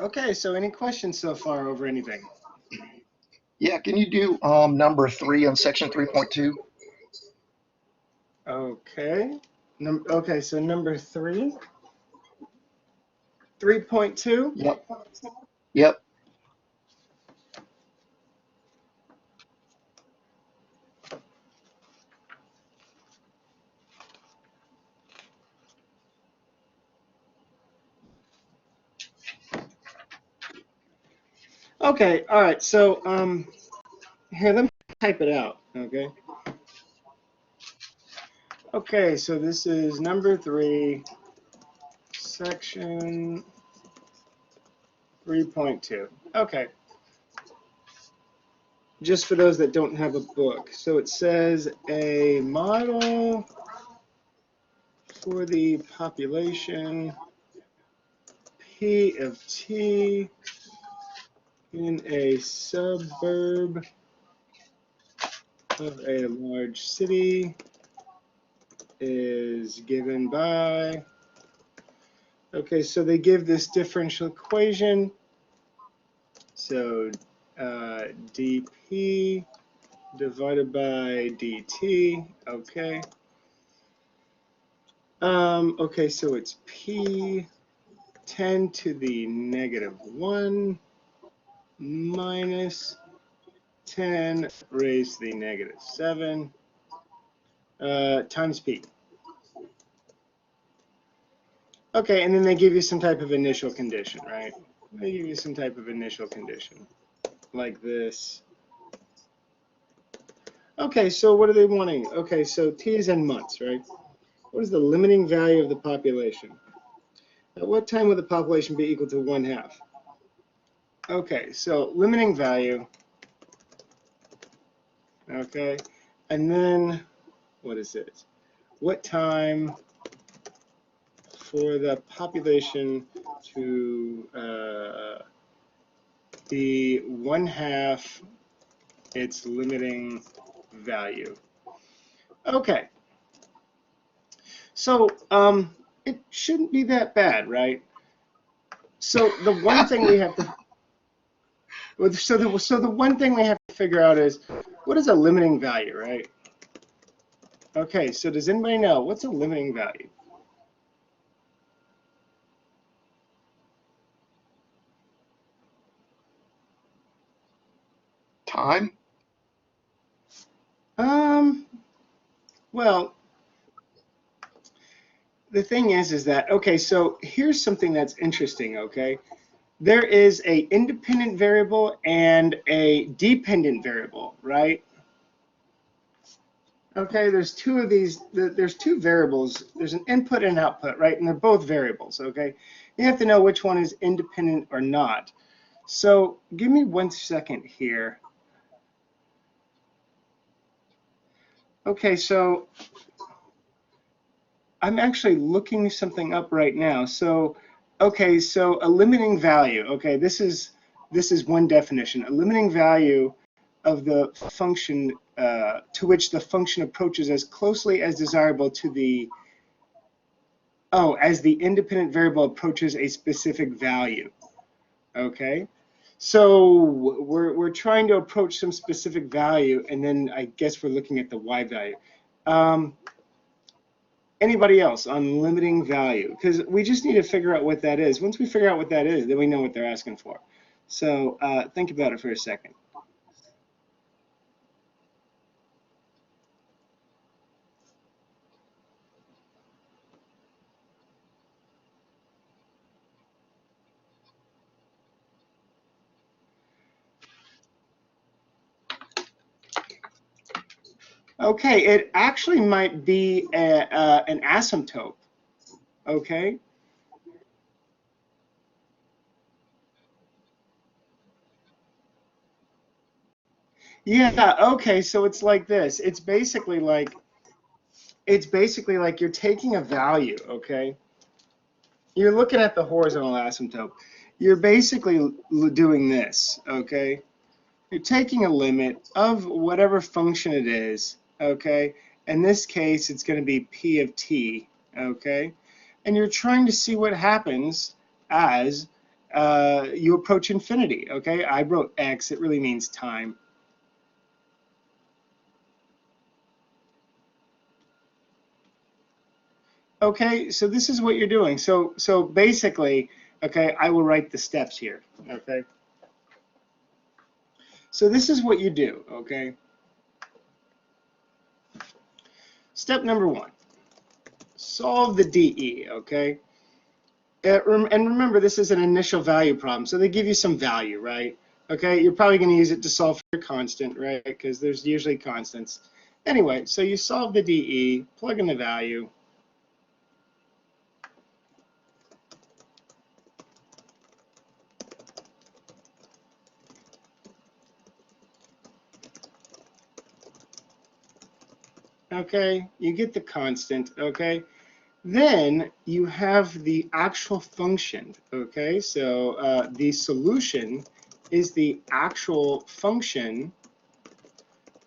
Okay, so any questions so far over anything? Yeah, can you do number 3 on section 3.2? Okay. Okay, so number 3, 3.2. Yep. Yep. Okay, all right. So here, let me type it out. Okay. Okay, so this is number 3, section 3.2. Okay. Just for those that don't have a book. So it says a model for the population P of T in a suburb of a large city is given by, okay, so they give this differential equation. So dp divided by dt, okay. Okay, so it's p 10 to the negative 1 minus 10 raised to the negative 7 times p. Okay, and then they give you some type of initial condition, right? They give you some type of initial condition, like this. Okay, so what are they wanting? Okay, so t is in months, right? What is the limiting value of the population? At what time will the population be equal to 1/2? Okay, so limiting value, okay, and then what is it? What time for the population to be 1/2 its limiting value? Okay, so it shouldn't be that bad, right? So the one thing we have to so the one thing we have to figure out is what is a limiting value, right? Okay, so does anybody know what's a limiting value? Time? Well, the thing is that, okay, so here's something that's interesting, okay? There is a independent variable and a dependent variable, right? Okay, there's two of these, there's two variables. There's an input and output, right? And they're both variables, okay? You have to know which one is independent or not. So give me 1 second here. Okay, so I'm actually looking something up right now. So, okay, so a limiting value. Okay, this is one definition. A limiting value of the function to which the function approaches as closely as desirable to the as the independent variable approaches a specific value. Okay, so we're trying to approach some specific value, and then I guess we're looking at the y value. Anybody else on limiting value? Because we just need to figure out what that is. Once we figure out what that is, then we know what they're asking for. So think about it for a second. Okay, it actually might be an asymptote. Okay. Yeah, okay, so it's like this. It's basically like you're taking a value, okay? You're looking at the horizontal asymptote. You're basically doing this, okay? You're taking a limit of whatever function it is, okay? In this case, it's going to be p of t, okay? And you're trying to see what happens as you approach infinity, okay? I wrote x, it really means time. Okay, so this is what you're doing. So basically, okay, I will write the steps here, okay? So this is what you do, okay? Step number 1, solve the DE, okay? And remember, this is an initial value problem, so they give you some value, right? Okay, you're probably going to use it to solve for a constant, right? Because there's usually constants. Anyway, so you solve the DE, plug in the value. Okay, you get the constant, okay? Then you have the actual function, okay? So the solution is the actual function,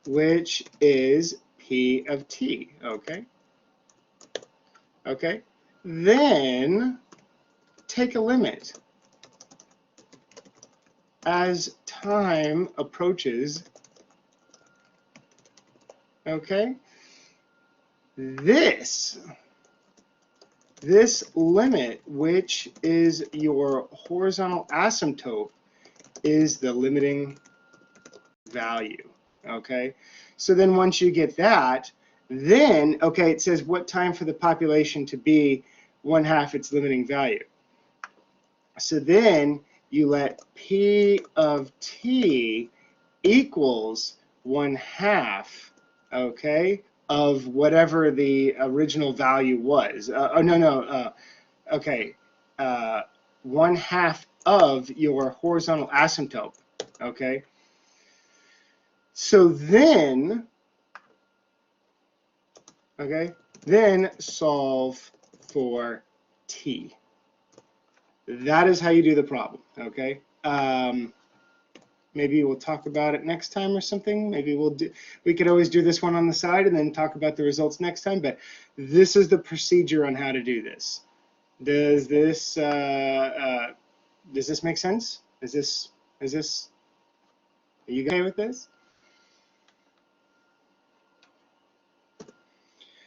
which is p of t, okay? Okay, then take a limit. As time approaches, okay, this limit, which is your horizontal asymptote, is the limiting value, okay? So then once you get that, then, okay, it says what time for the population to be 1/2 its limiting value. So then you let P of t equals 1/2, okay, of whatever the original value was. Okay, 1/2 of your horizontal asymptote, okay? So then, okay, then solve for t. That is how you do the problem, okay? Maybe we'll talk about it next time or something. Maybe we could always do this one on the side and then talk about the results next time, but this is the procedure on how to do this. Does this make sense? Is this, are you okay with this?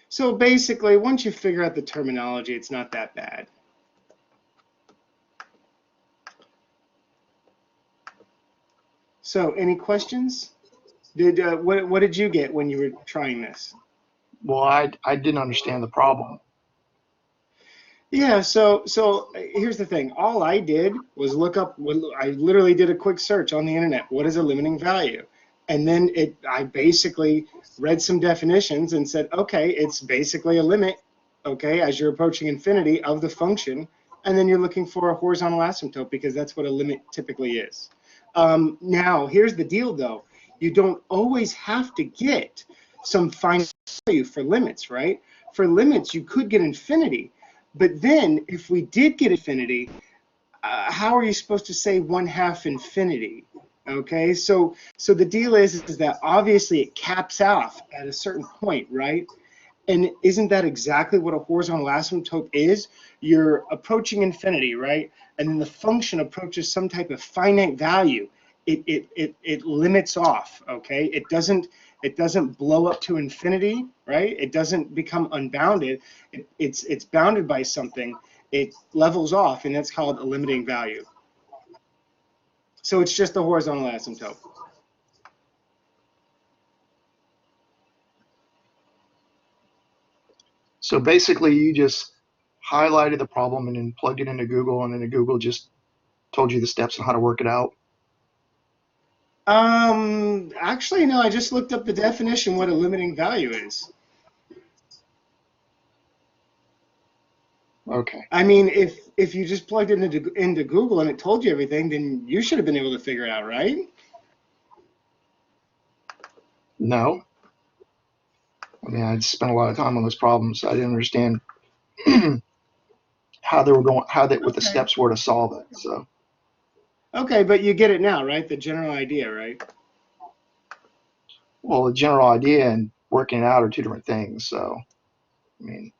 So basically, once you figure out the terminology, it's not that bad. So any questions? What did you get when you were trying this? Well, I didn't understand the problem. Yeah, so here's the thing. All I did was look up, I literally did a quick search on the internet. What is a limiting value? And then I basically read some definitions and said, okay, it's basically a limit, okay, as you're approaching infinity of the function. And then you're looking for a horizontal asymptote because that's what a limit typically is. Now, here's the deal, though. You don't always have to get some final value for limits, right? For limits, you could get infinity. But then, if we did get infinity, how are you supposed to say 1/2 infinity? Okay, so the deal is that obviously it caps off at a certain point, right? And isn't that exactly what a horizontal asymptote is? You're approaching infinity, right? And then the function approaches some type of finite value. It limits off, okay? It doesn't blow up to infinity, right? It doesn't become unbounded. It's bounded by something. It levels off, and that's called a limiting value. So it's just a horizontal asymptote. So basically, you just highlighted the problem and then plugged it into Google, and then Google just told you the steps on how to work it out. Actually, no, I just looked up the definition, what a limiting value is. Okay. I mean, if you just plugged it into Google and it told you everything, then you should have been able to figure it out, right? No. I mean, I spent a lot of time on those problems. I didn't understand how they were going, what the Okay. steps were to solve it. So, Okay, but you get it now, right? The general idea, right? well, the general idea and working it out are two different things. So, I mean,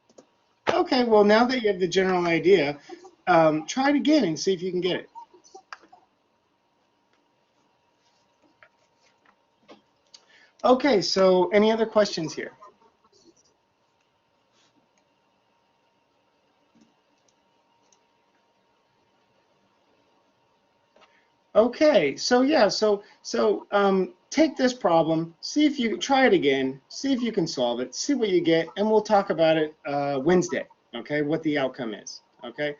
Okay, well, now that you have the general idea, try it again and see if you can get it. Okay, so any other questions here? Okay, so yeah, take this problem, see if you try it again, see if you can solve it, see what you get, and we'll talk about it Wednesday. Okay, what the outcome is. Okay.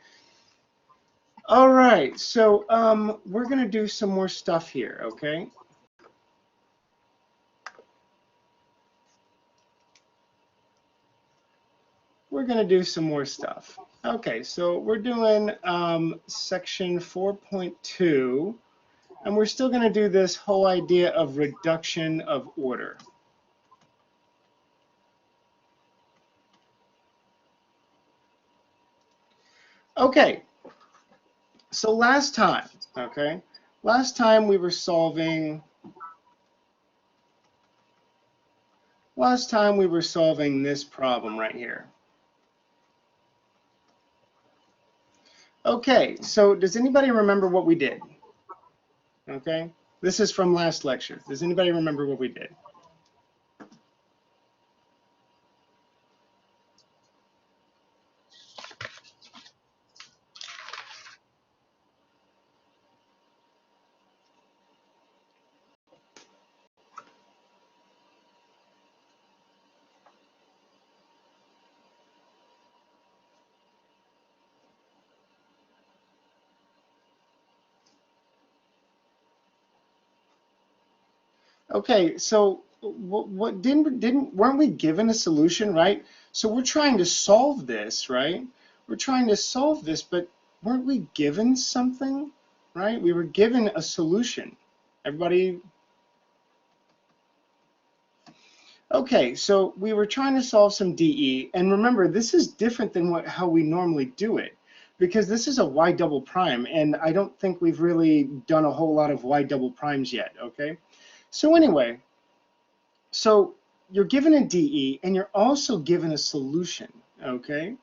All right, so we're gonna do some more stuff here. Okay. We're gonna do some more stuff. Okay, so we're doing section 4.2. And we're still going to do this whole idea of reduction of order. Okay, so last time we were solving this problem right here. Okay, so does anybody remember what we did? Okay, this is from last lecture. Does anybody remember what we did? Okay, so weren't we given a solution, right? So we're trying to solve this, right? We're trying to solve this, but weren't we given something, right? We were given a solution. Everybody? Okay, so we were trying to solve some DE, and remember, this is different than how we normally do it, because this is a y double prime, and I don't think we've really done a whole lot of y double primes yet, okay? So anyway, so you're given a DE and you're also given a solution, okay?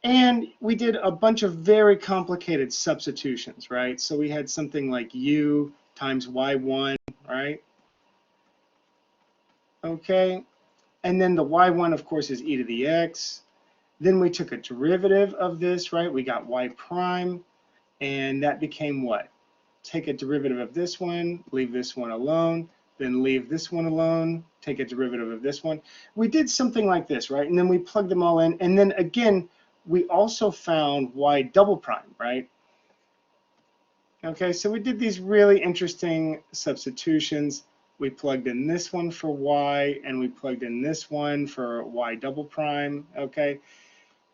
And we did a bunch of very complicated substitutions, right? So we had something like u times y1, right? Okay, and then the y1, of course, is e to the x. Then we took a derivative of this, right? We got y prime, and that became what? Take a derivative of this one, leave this one alone, then leave this one alone, take a derivative of this one. We did something like this, right? And then we plugged them all in. And then again, we also found y double prime, right? Okay, so we did these really interesting substitutions. We plugged in this one for y, and we plugged in this one for y double prime, okay?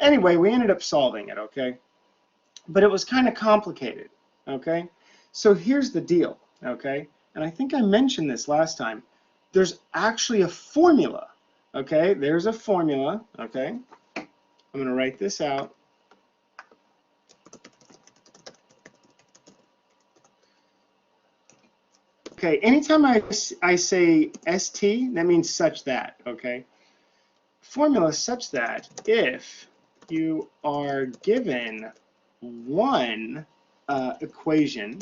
Anyway, we ended up solving it, okay? But it was kind of complicated, okay? So here's the deal, okay? And I think I mentioned this last time. There's actually a formula, okay? There's a formula, okay? I'm going to write this out. Okay, anytime I say ST, that means such that, okay? Formula such that if you are given one equation,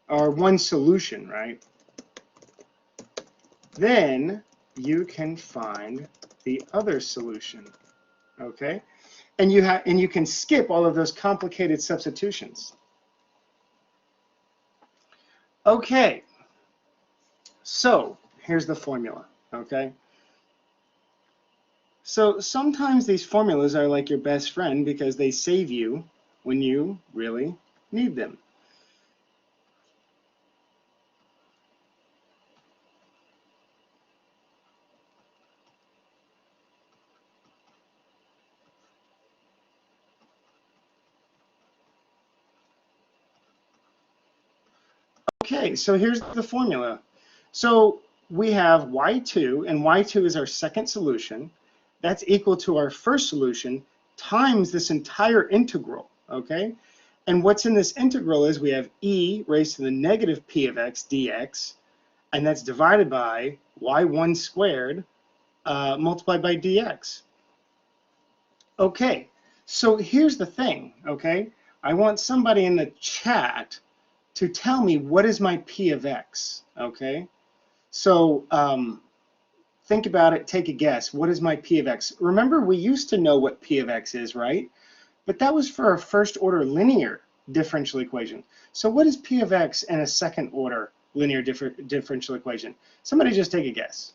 or one solution, right? Then you can find the other solution, okay? And you can skip all of those complicated substitutions. Okay, so here's the formula, okay? So sometimes these formulas are like your best friend because they save you when you really need them. Okay, so here's the formula. So we have y2, and y2 is our second solution. That's equal to our first solution times this entire integral, okay? And what's in this integral is we have e raised to the negative p of x dx, and that's divided by y1 squared multiplied by dx. Okay, so here's the thing, okay? I want somebody in the chat to tell me what is my p of x, okay? So think about it, take a guess. What is my P of X? Remember, we used to know what P of X is, right? But that was for a first order linear differential equation. So what is P of X in a second order linear differential equation? Somebody just take a guess.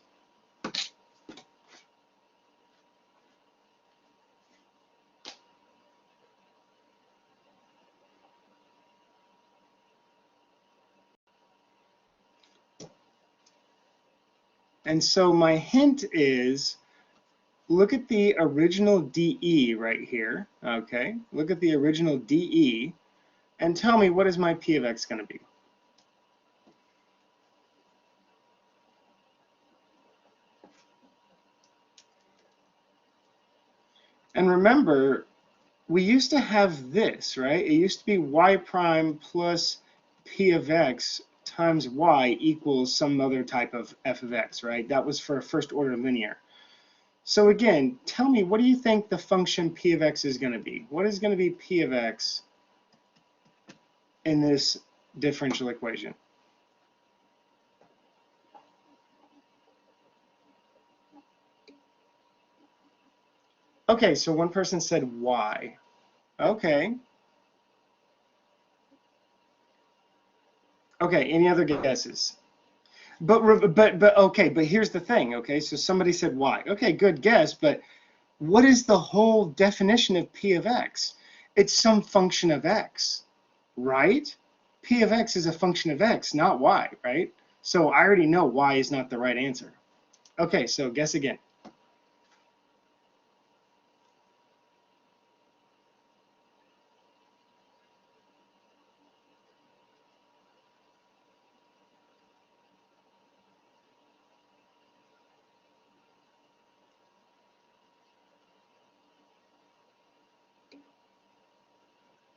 And so my hint is, look at the original DE right here, okay? Look at the original DE and tell me, what is my P of X going to be? And remember, we used to have this, right? It used to be y prime plus P of X times y equals some other type of f of x, right? That was for a first order linear. So again, tell me, what do you think the function P of X is going to be? What is going to be P of X in this differential equation? Okay, so one person said y. Okay. Okay, any other guesses? But okay, but here's the thing, okay? So somebody said y. Okay, good guess, but what is the whole definition of P of X? It's some function of X, right? P of X is a function of X, not Y, right? So I already know Y is not the right answer. Okay, so guess again.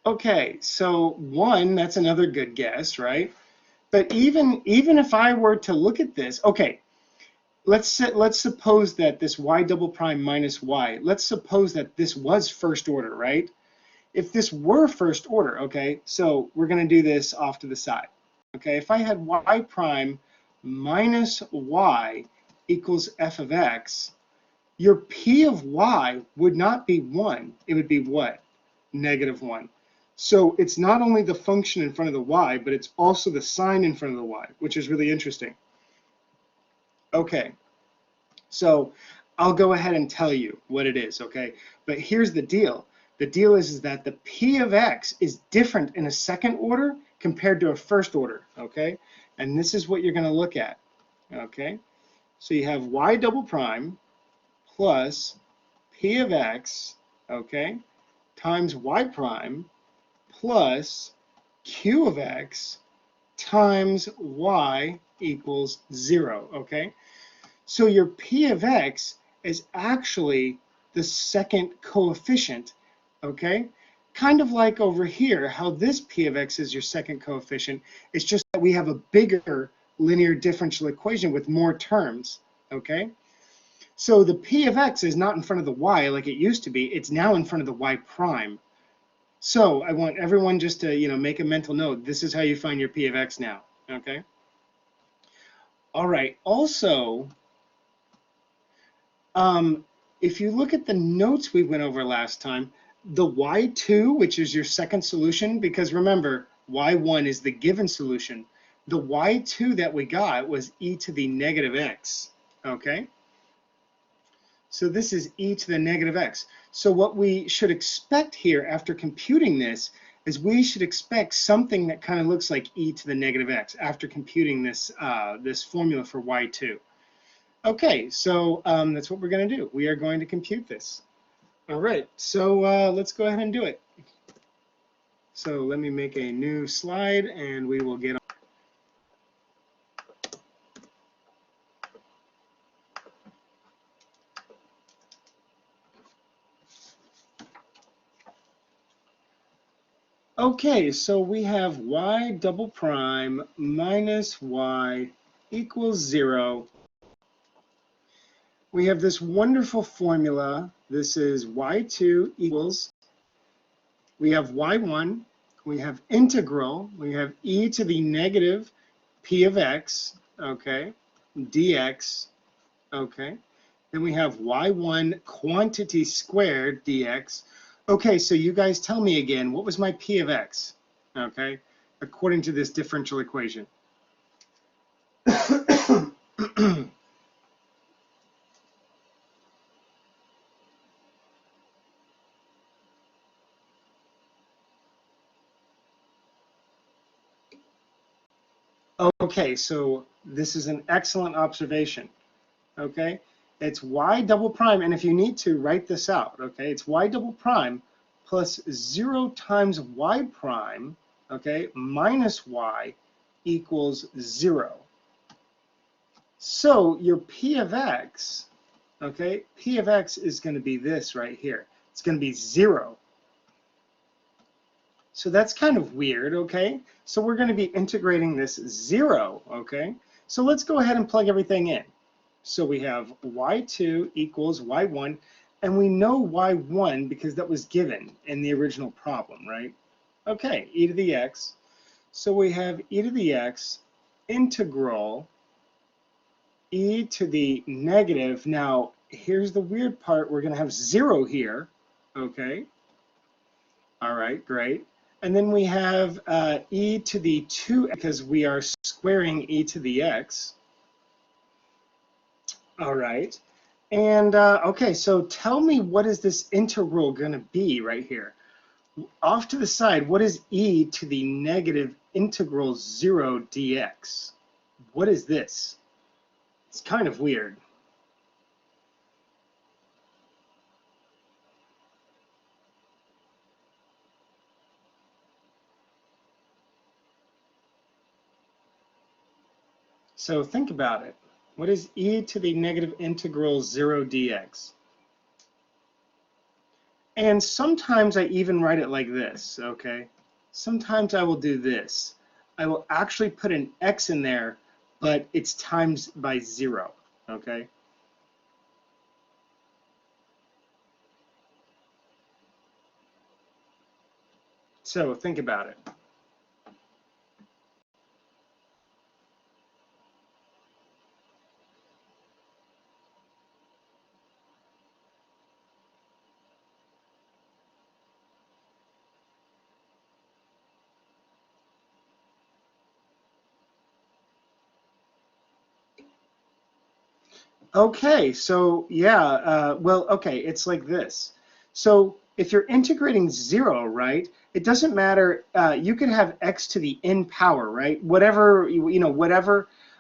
Okay, so 1, that's another good guess, right? But even if I were to look at this, okay, let's suppose that this y double prime minus y, let's suppose that this was first order, right? If this were first order, okay, so we're going to do this off to the side. Okay, if I had y prime minus y equals f of x, your p of y would not be 1. It would be what? -1. So it's not only the function in front of the y, but it's also the sign in front of the y, which is really interesting. Okay, so I'll go ahead and tell you what it is, okay? But here's the deal. The deal is that the P of X is different in a second order compared to a first order, okay? And this is what you're going to look at, okay? So you have y double prime plus P of X, okay, times y prime plus Q of X times y equals 0, okay? So your P of X is actually the second coefficient, okay? Kind of like over here, how this P of X is your second coefficient. It's just that we have a bigger linear differential equation with more terms, okay? So the P of X is not in front of the y like it used to be. It's now in front of the y prime. So I want everyone just to, make a mental note. This is how you find your P of X now, okay? All right, also, if you look at the notes we went over last time, the y2, which is your second solution, because remember, y1 is the given solution. The y2 that we got was e to the negative x, okay? So this is e to the negative x. So what we should expect here after computing this is we should expect something that kind of looks like e to the negative x after computing this, this formula for y2. Okay, so that's what we're going to do. We are going to compute this. All right, so let's go ahead and do it. So let me make a new slide and we will get on. Okay, so we have y double prime minus y equals 0. We have this wonderful formula. This is y2 equals, we have y1, we have integral, we have e to the negative p of x, okay? dx, okay? Then we have y1 quantity squared dx. Okay, so you guys tell me again, what was my p of x, okay, according to this differential equation? Okay, so this is an excellent observation, okay? It's y double prime, and if you need to, write this out, okay? It's y double prime plus 0 times y prime, okay, minus y equals 0. So your p of x, okay, p of x is going to be this right here. It's going to be 0. So that's kind of weird, okay? So we're going to be integrating this 0, okay? So let's go ahead and plug everything in. So we have y2 equals y1, and we know y1 because that was given in the original problem, right? Okay, e to the x. So we have e to the x integral e to the negative. Now, here's the weird part. We're going to have 0 here, okay? All right, great. And then we have e to the 2 because we are squaring e to the x. All right. And okay, so tell me, what is this integral going to be right here? Off to the side, what is e to the negative integral 0 dx? What is this? It's kind of weird. So think about it. What is e to the negative integral 0 dx? And sometimes I even write it like this, okay? Sometimes I will do this. I will actually put an x in there, but it's times by 0, okay? So think about it. Okay, so yeah, well, okay, it's like this. So if you're integrating 0, right, it doesn't matter. You could have x to the n power, right? Whatever,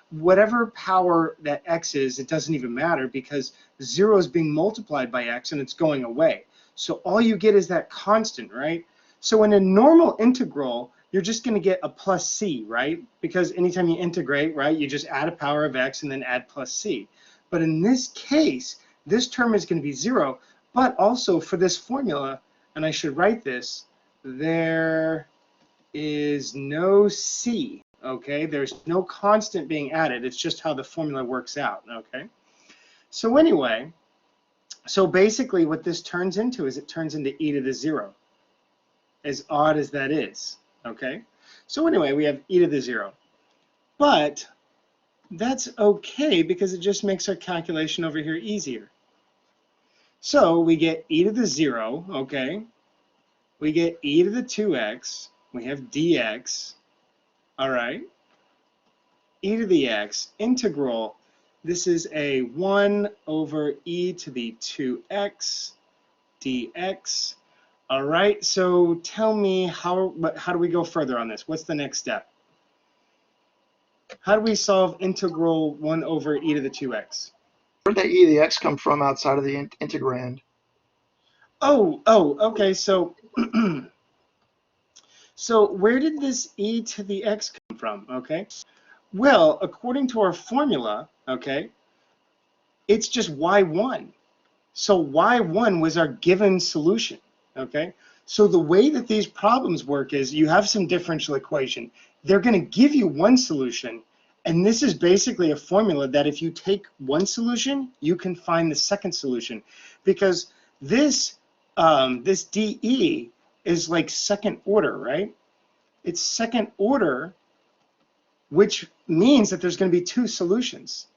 whatever power that x is, it doesn't even matter because 0 is being multiplied by x and it's going away. So all you get is that constant, right? So in a normal integral, you're just going to get a plus c, right? Because anytime you integrate, right, you just add a power of x and then add plus c. But in this case, this term is going to be 0, but also for this formula, and I should write this, there is no c, okay? There's no constant being added. It's just how the formula works out, okay? So anyway, so basically what this turns into is it turns into e to the 0, as odd as that is, okay? So anyway, we have e to the 0. But that's okay because it just makes our calculation over here easier. So we get e to the 0, okay? We get e to the 2x. We have dx, all right? E to the x integral. This is a 1 over e to the 2x dx. All right, so tell me how do we go further on this? What's the next step? How do we solve integral 1 over e to the 2x? Where did that e to the x come from outside of the integrand? Oh, okay, so so where did this e to the x come from, okay? Well, according to our formula, okay, it's just y1. So y1 was our given solution, okay? So the way that these problems work is you have some differential equation. They're going to give you one solution, and this is basically a formula that if you take one solution, you can find the second solution, because this this dE is like second order, right? It's second order, which means that there's going to be two solutions.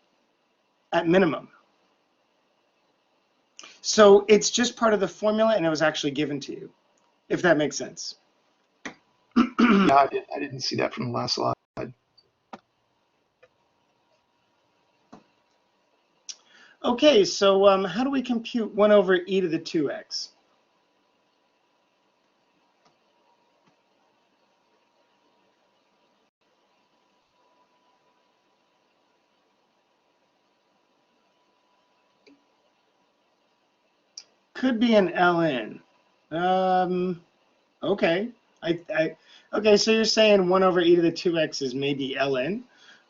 at minimum. So it's just part of the formula, and it was actually given to you, if that makes sense. Yeah, I didn't see that from the last slide. Okay, so how do we compute 1 over e to the 2x? Could be an ln. Okay. Okay, so you're saying 1 over e to the 2x is maybe ln?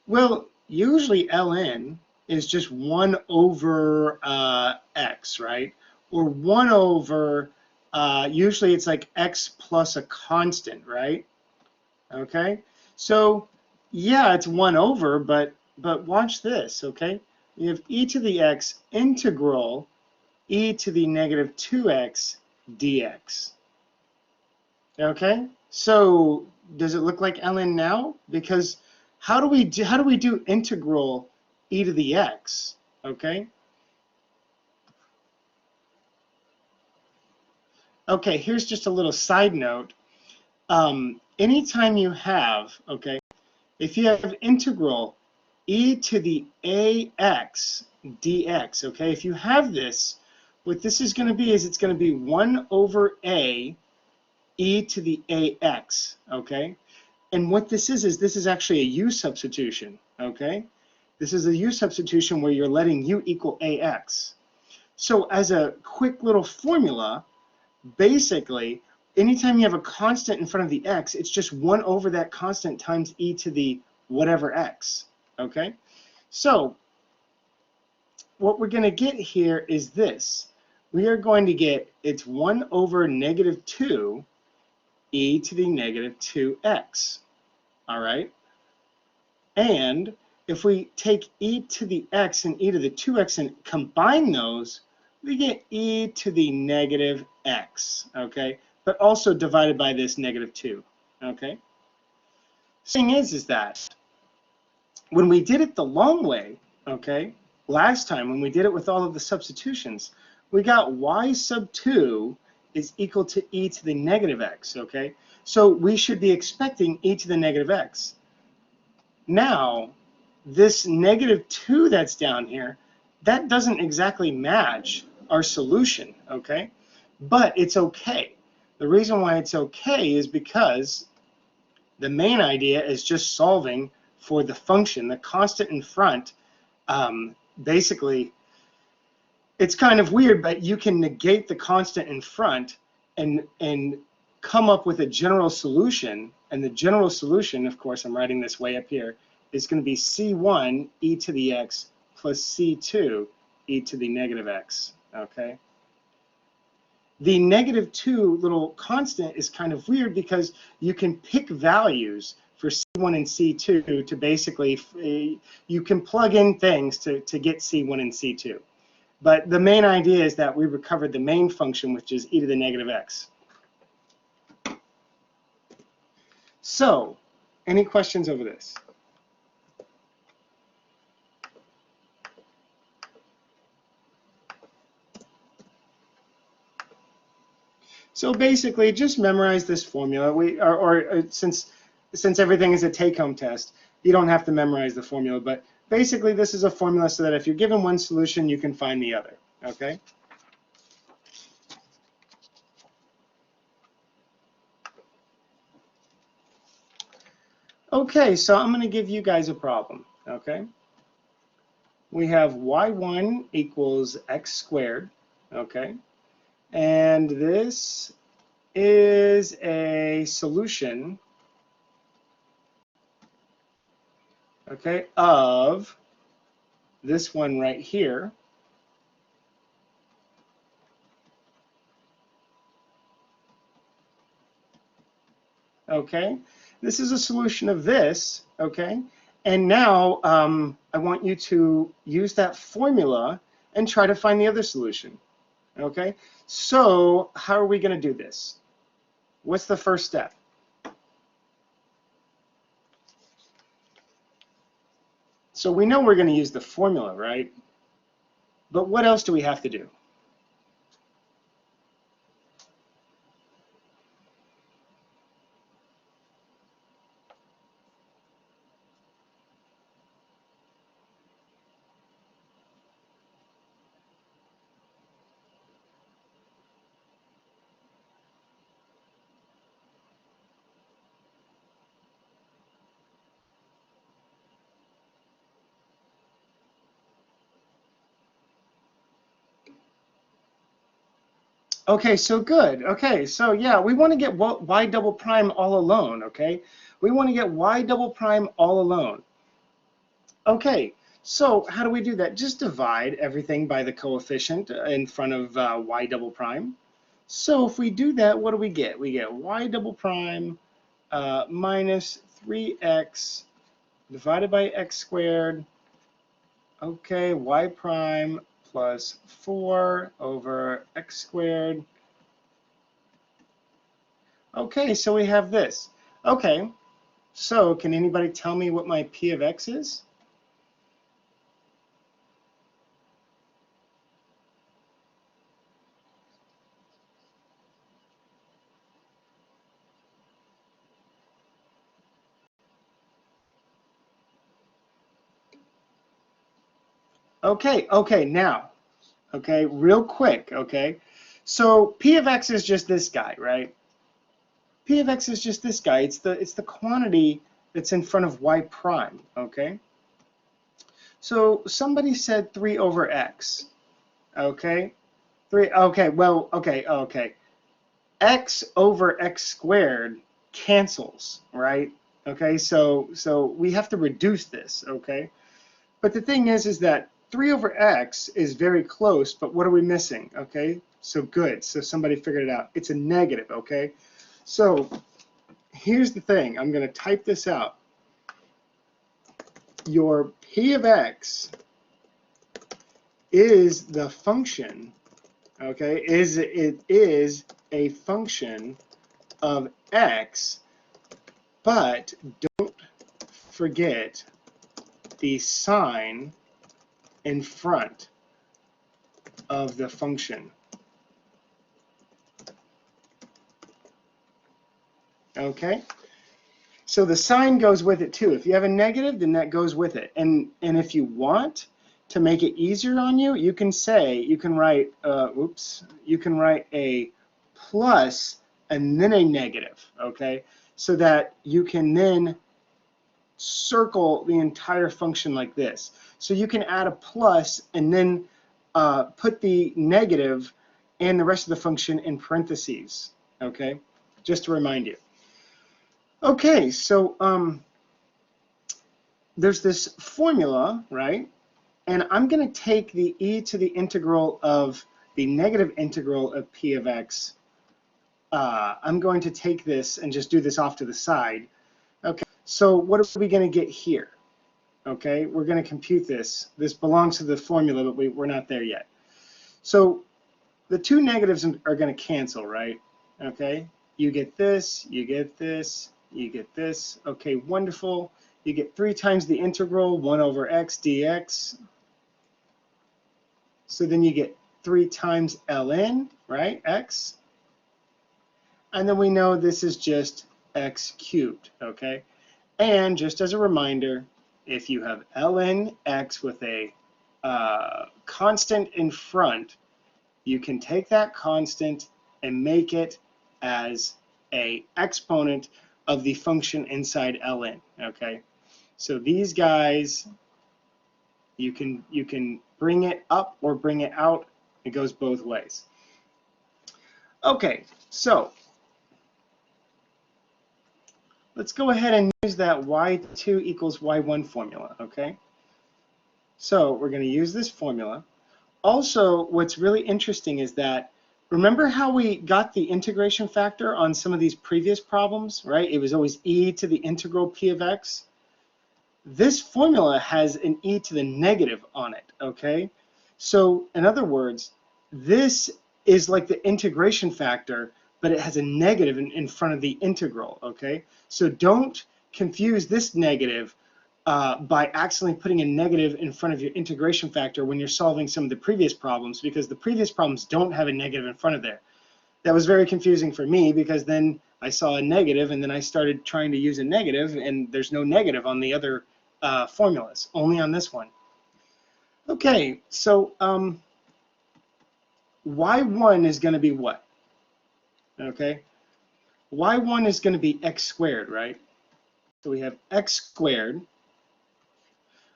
Well, usually ln is just 1 over x, right? Or 1 over, usually it's like x plus a constant, right? Okay, so yeah, it's 1 over, but watch this, okay? You have e to the x integral e to the negative 2x dx. Okay, so does it look like ln now? Because how do we do integral e to the x? Okay. Okay, here's just a little side note. Anytime you have, okay, if you have integral e to the ax dx, okay, if you have this, what this is going to be is it's going to be 1 over a e to the ax, okay? And what this is actually a u substitution, okay? This is a u substitution where you're letting u equal ax. So as a quick little formula, basically, anytime you have a constant in front of the x, it's just 1 over that constant times e to the whatever x, okay? So what we're going to get here is this. We are going to get, it's 1 over negative 2 e to the negative 2x, all right? And if we take e to the x and e to the 2x and combine those, we get e to the negative x, okay? But also divided by this negative 2, okay? The thing is that when we did it the long way, okay, last time when we did it with all of the substitutions, we got y sub 2 is equal to e to the negative x, okay? So we should be expecting e to the negative x. Now, this negative 2 that's down here, that doesn't exactly match our solution, okay? But it's okay. The reason why it's okay is because the main idea is just solving for the function, the constant in front. Basically, it's kind of weird, but you can negate the constant in front and come up with a general solution. And the general solution, of course, I'm writing this way up here, is going to be c1 e to the x plus c2 e to the negative x, okay? The negative 2 little constant is kind of weird because you can pick values for c1 and c2 to basically, you can plug in things to get c1 and c2. But the main idea is that we recovered the main function, which is e to the negative x. So, any questions over this? So basically, just memorize this formula. Since everything is a take-home test, you don't have to memorize the formula. But basically, this is a formula so that if you're given one solution, you can find the other. Okay. Okay, so I'm going to give you guys a problem. Okay. We have y1 equals x squared. Okay. And this is a solution, okay, of this one right here. Okay, this is a solution of this, okay? And now I want you to use that formula and try to find the other solution, okay? So how are we going to do this? What's the first step? So we know we're going to use the formula, right? But what else do we have to do? Okay, so good. Okay, so yeah, we want to get y double prime all alone, okay? We want to get y double prime all alone. Okay, so how do we do that? Just divide everything by the coefficient in front of y double prime. So if we do that, what do we get? We get y double prime minus 3x divided by x squared. Okay, y prime plus 4 over x squared. Okay, so we have this. Okay, so can anybody tell me what my p of x is? Okay, now, okay, real quick, okay? So p of x is just this guy, right? P of x is just this guy. It's the quantity that's in front of y prime, okay? So somebody said 3 over x, okay? 3, okay, well, okay. X over x squared cancels, right? Okay, so we have to reduce this, okay? But the thing is that 3 over x is very close, but what are we missing, okay? So good, so somebody figured it out. It's a negative, okay? So here's the thing, I'm going to type this out. Your p of x is the function, okay? It is a function of x, but don't forget the sign in front of the function. Okay? So the sign goes with it too. If you have a negative, then that goes with it. And if you want to make it easier on you, you can write a plus and then a negative, okay? So that you can then circle the entire function like this. So you can add a plus and then put the negative and the rest of the function in parentheses, okay? Just to remind you. Okay, so there's this formula, right? And I'm going to take the e to the integral of the negative integral of p of x. I'm going to take this and just do this off to the side. Okay, so what are we going to get here? Okay, we're going to compute this. This belongs to the formula, but we're not there yet. So the two negatives are going to cancel, right? Okay, you get this, you get this, you get this. Okay, wonderful. You get 3 times the integral, 1 over x dx. So then you get 3 times ln, right, x. And then we know this is just x cubed, okay? And just as a reminder, if you have ln x with a constant in front, you can take that constant and make it as a exponent of the function inside ln, okay? So these guys, you can bring it up or bring it out. It goes both ways. Okay, so let's go ahead and use that y2 equals y1 formula, okay? So we're going to use this formula. Also, what's really interesting is that, remember how we got the integration factor on some of these previous problems, right? It was always e to the integral p of x. This formula has an e to the negative on it, okay? So in other words, this is like the integration factor, but it has a negative in front of the integral, okay? So don't confuse this negative by accidentally putting a negative in front of your integration factor when you're solving some of the previous problems, because the previous problems don't have a negative in front of there. That was very confusing for me, because then I saw a negative and then I started trying to use a negative, and there's no negative on the other formulas, only on this one. Okay, so y1 is going to be what? Okay, y1 is going to be x squared, right? So we have x squared.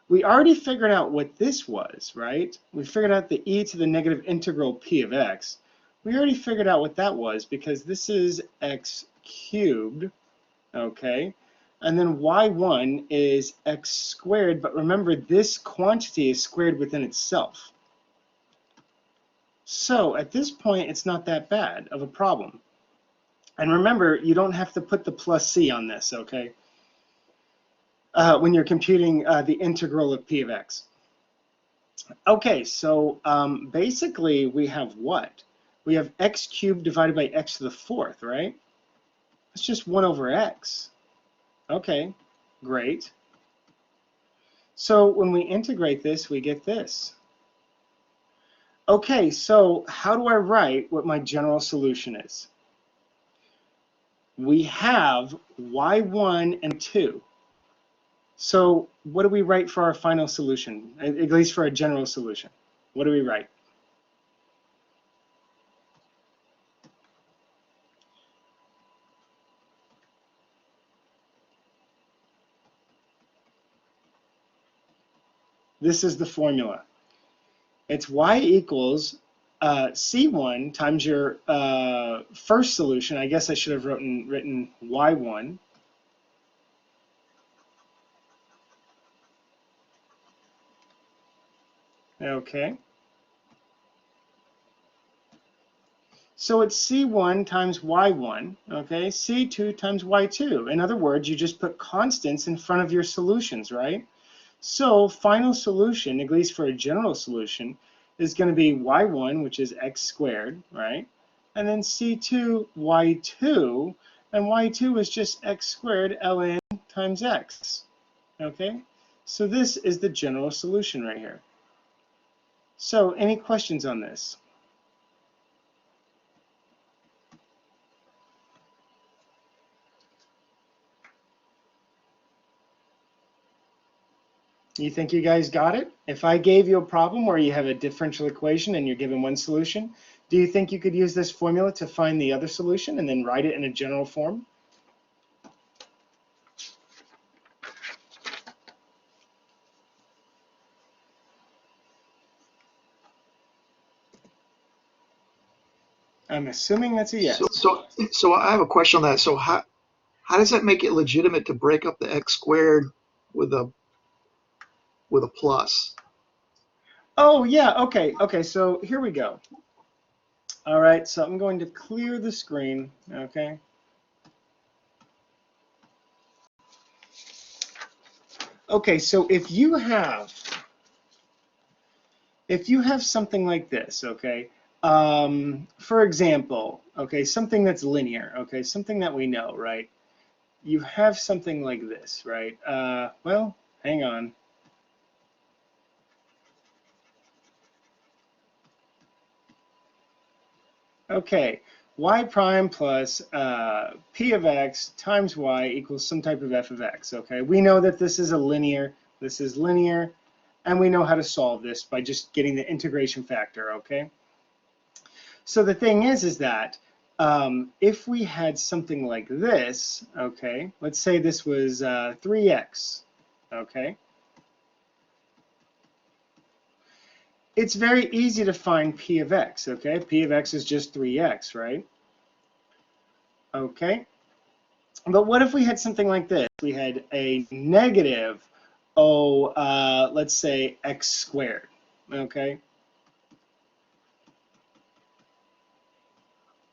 We already figured out what this was, right? We figured out the e to the negative integral p of x. We already figured out what that was, because this is x cubed, okay? And then y1 is x squared, but remember, this quantity is squared within itself. So at this point, it's not that bad of a problem. And remember, you don't have to put the plus c on this, okay? When you're computing the integral of p of x. Okay, so basically we have what? We have x cubed divided by x to the fourth, right? It's just 1 over x. Okay, great. So when we integrate this, we get this. Okay, so how do I write what my general solution is? We have y1 and 2. So what do we write for our final solution, at least for a general solution? What do we write? This is the formula. It's y equals c1 times your first solution. I guess I should have written y1 okay. So it's c1 times y1, okay, c2 times y2. In other words, you just put constants in front of your solutions, right? So final solution, at least for a general solution, is going to be y1, which is x squared, right? And then c2, y2, and y2 is just x squared ln times x, okay? So this is the general solution right here. So any questions on this? You think you guys got it? If I gave you a problem where you have a differential equation and you're given one solution, do you think you could use this formula to find the other solution and then write it in a general form? I'm assuming that's a yes. So I have a question on that. So how does that make it legitimate to break up the x squared with a plus? Oh, yeah, okay, so here we go. All right, so I'm going to clear the screen, okay? Okay, so if you have something like this, okay, for example, okay, something that's linear, okay, something that we know, right? You have something like this, right? Well, hang on. Okay, y prime plus p of x times y equals some type of f of x, okay? We know that this is linear, and we know how to solve this by just getting the integration factor, okay? So the thing is that if we had something like this, okay, let's say this was 3x, okay? It's very easy to find p of x, okay? P of x is just 3x, right? Okay. But what if we had something like this? We had a negative, let's say x squared, okay?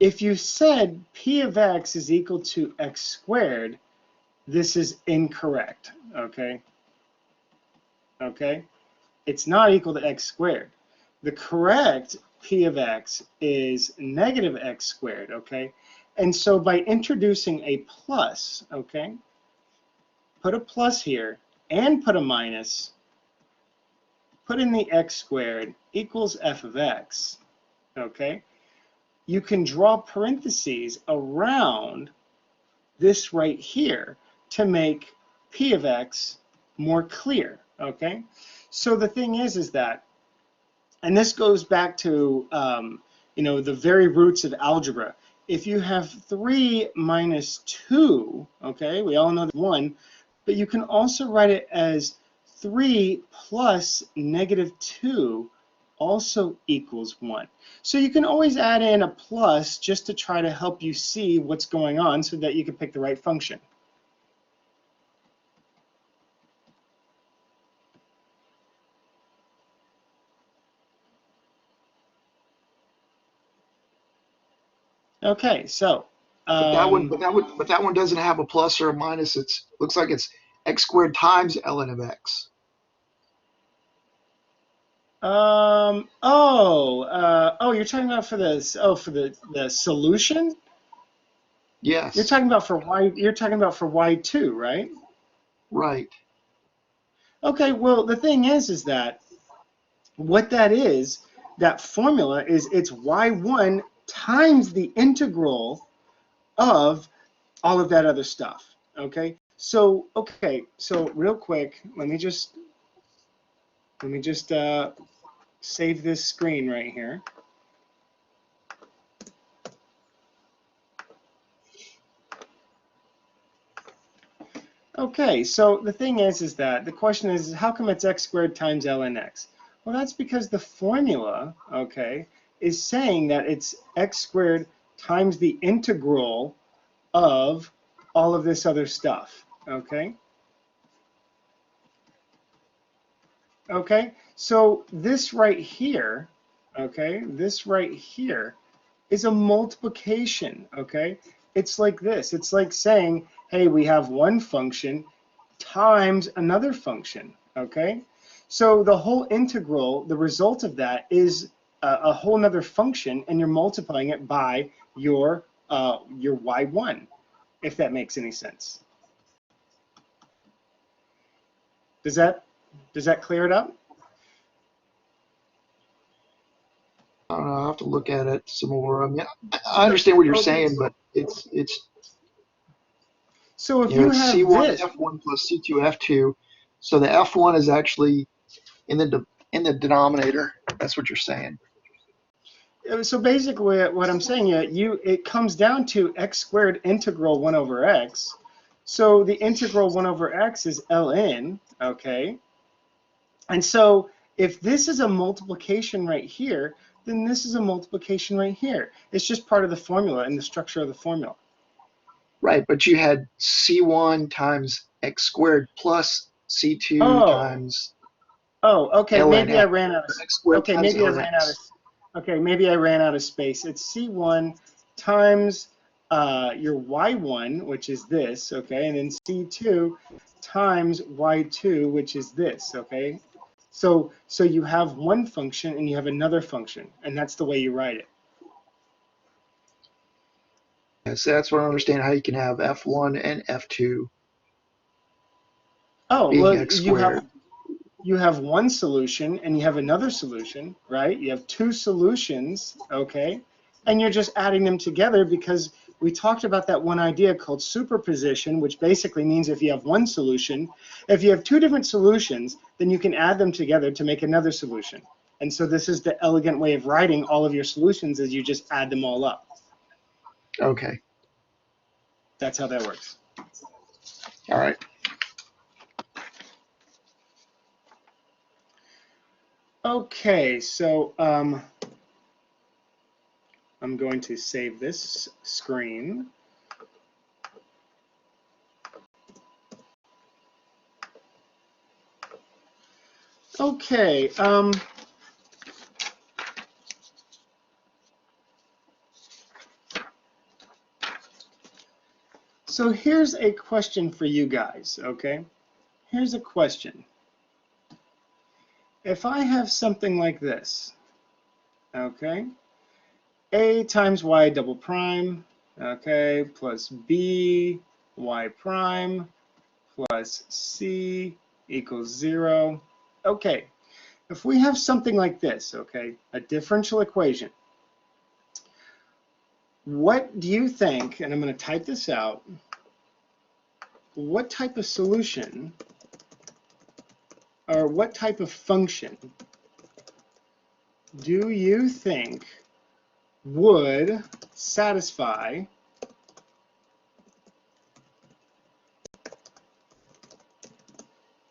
If you said p of x is equal to x squared, this is incorrect, okay? Okay? It's not equal to x squared. The correct p of x is negative x squared, okay? And so by introducing a plus, okay, put a plus here, and put a minus, put in the x squared equals f of x, okay? You can draw parentheses around this right here to make p of x more clear, okay? So the thing is that, and this goes back to, you know, the very roots of algebra. If you have 3 minus 2, okay, we all know that 1, but you can also write it as 3 plus negative 2 also equals 1. So you can always add in a plus just to try to help you see what's going on so that you can pick the right function. Okay, so But that one doesn't have a plus or a minus. It's looks like it's x squared times ln of x. you're talking about for this, for the solution? You're Yes, talking about for y2, right? right. Okay, well, the thing is that what that is, that formula is it's y1 times the integral of all of that other stuff, okay? So real quick, let me just save this screen right here. Okay, so the thing is that the question is how come it's x squared times ln x? Well, that's because the formula, okay, is saying that it's x squared times the integral of all of this other stuff, okay? Okay, so this right here, okay, this right here is a multiplication, okay? It's like this. It's like saying, hey, we have one function times another function, okay? So the whole integral, the result of that is a whole nother function, and you're multiplying it by your y1, if that makes any sense. Does that clear it up? I don't know. I'll have to look at it some more. I mean, I understand what you're Okay, saying, but it's so if you know you it's have C1 this, F1 plus C2 F2, so the F1 is actually in the denominator. That's what you're saying. so basically what I'm saying, it comes down to x squared integral 1 over x. So the integral 1 over x is ln, okay? And so if this is a multiplication right here, then this is a multiplication right here. It's just part of the formula and the structure of the formula. Right, but you had C1 times x squared plus C2 Oh, times okay. ln Maybe I x. ran out of. So x squared Okay, times maybe I ln ran out of. x. Okay, maybe I ran out of space. It's C1 times your Y1, which is this, okay, and then C2 times Y2, which is this, okay. So you have one function and you have another function, and that's the way you write it. Yeah, so that's what I understand how you can have F1 and F2 Oh, being well, x squared. you have one solution and you have another solution, right? You have two solutions, okay? And you're just adding them together because we talked about that one idea called superposition, which basically means if you have one solution, if you have two different solutions, then you can add them together to make another solution. And so this is the elegant way of writing all of your solutions is you just add them all up. Okay, That's how that works. all right. Okay, so I'm going to save this screen. Okay, so here's a question for you guys, okay? Here's a question. If I have something like this, okay? A times y double prime, okay, plus b y prime plus c equals 0. Okay, if we have something like this, okay, a differential equation, what do you think, and I'm going to type this out, what type of solution or what type of function do you think would satisfy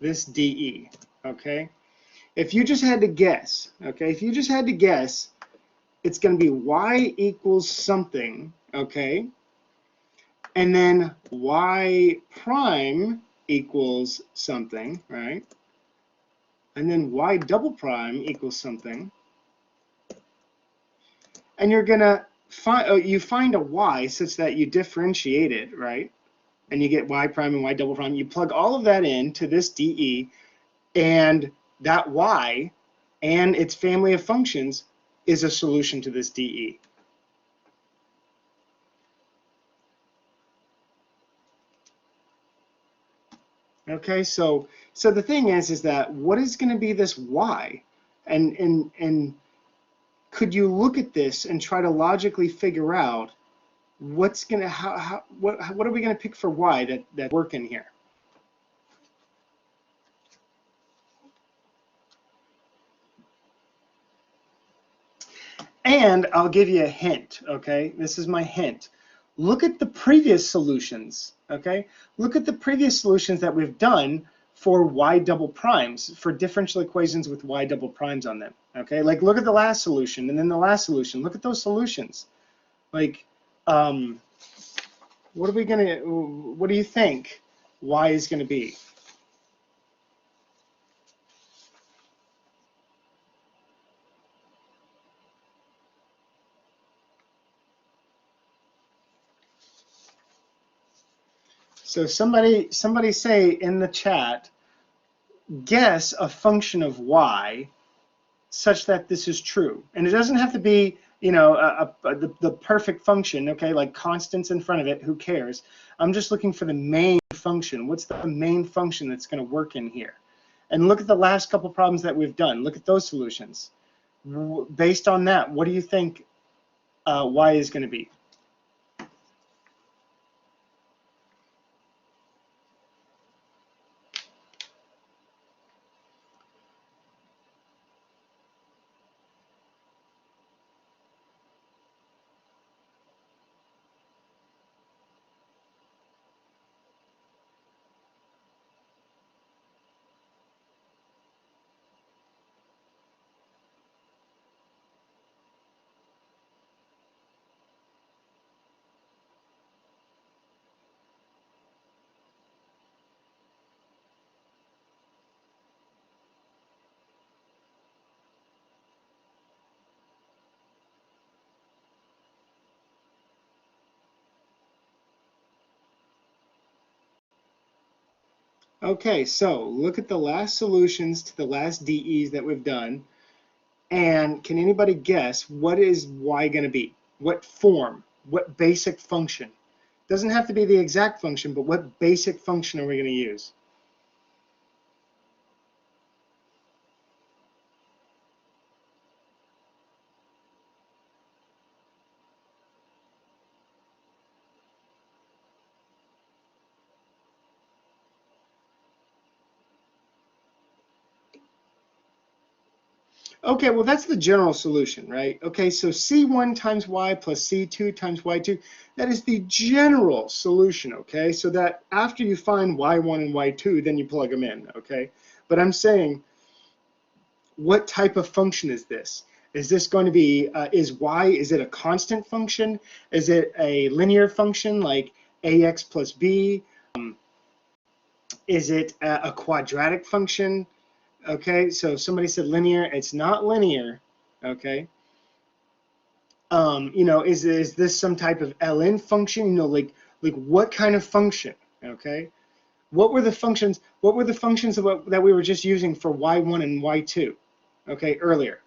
this DE, okay? If you just had to guess, okay, if you just had to guess, it's going to be y equals something, okay? And then y prime equals something, right? And then y double prime equals something. And you're going to find, you find a y such that you differentiate it, right? And you get y prime and y double prime. You plug all of that into this DE, and that y and its family of functions is a solution to this DE. Okay, so the thing is that what is going to be this y? And could you look at this and try to logically figure out what's going to what are we going to pick for y that work in here? And I'll give you a hint, okay? This is my hint. Look at the previous solutions, okay? Look at the previous solutions that we've done for y double primes, for differential equations with y double primes on them, okay? Like, look at the last solution and then the last solution. Look at those solutions. Like, what do you think y is gonna be? So somebody say in the chat, guess a function of y such that this is true. And it doesn't have to be, you know, the perfect function, okay, like constants in front of it, who cares? I'm just looking for the main function. What's the main function that's going to work in here? And look at the last couple problems that we've done. Look at those solutions. Based on that, what do you think y is going to be? Okay, so look at the last solutions to the last DEs that we've done. And can anybody guess what is y going to be? What form? What basic function? Doesn't have to be the exact function, but what basic function are we going to use? Okay, well, that's the general solution, right? Okay, so C1 times y plus C2 times y2, that is the general solution, okay? So that after you find y1 and y2, then you plug them in, okay? But I'm saying, what type of function is this? Is this going to be, is it a constant function? Is it a linear function like ax plus b? Is it a quadratic function? Okay, so somebody said linear. It's not linear, okay? You know, is this some type of ln function? You know, like what kind of function, okay? What were the functions that we were just using for y1 and y2, okay, earlier?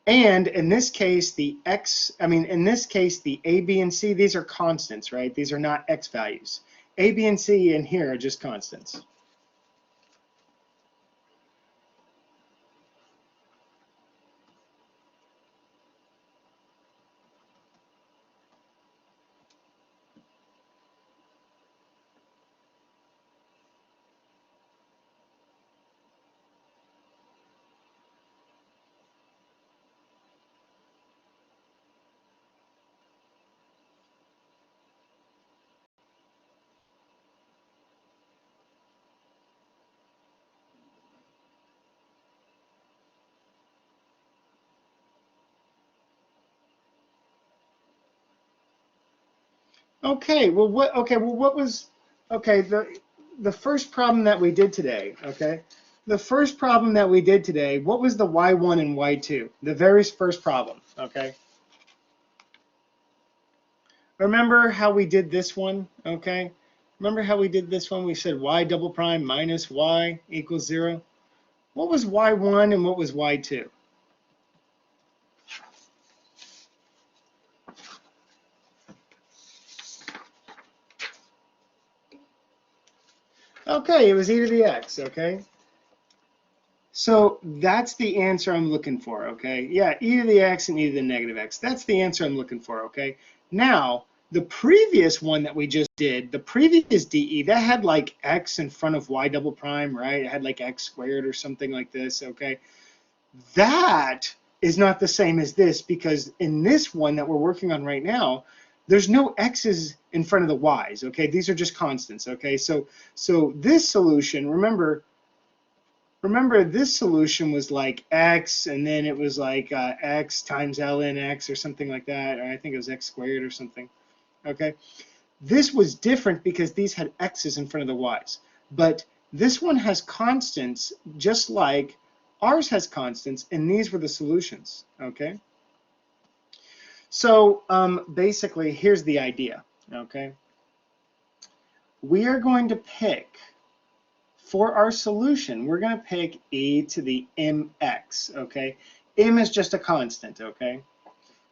And in this case, in this case, the a, b, and c, these are constants, right? These are not x values. A, b, and c in here are just constants. Okay, well what was okay, the first problem that we did today, okay? The first problem that we did today, what was the y1 and y2? The very first problem, okay? Remember how we did this one, okay? Remember how we did this one? We said y double prime minus y equals 0. What was y1 and what was y2? Okay, it was e to the x, okay? So that's the answer I'm looking for, okay? Yeah, e to the x and e to the negative x. That's the answer I'm looking for, okay? Now, the previous one that we just did, the previous DE, that had like x in front of y double prime, right? It had like x squared or something like this, okay? That is not the same as this because in this one that we're working on right now, there's no x's in front of the y's, okay? These are just constants, okay? So this solution, remember this solution was like x, and then it was like x times ln x or something like that, or I think it was x squared or something, okay? This was different because these had x's in front of the y's, but this one has constants just like ours has constants, and these were the solutions, okay? So basically, here's the idea, okay? We are going to pick, for our solution, we're going to pick e to the mx, okay? M is just a constant, okay?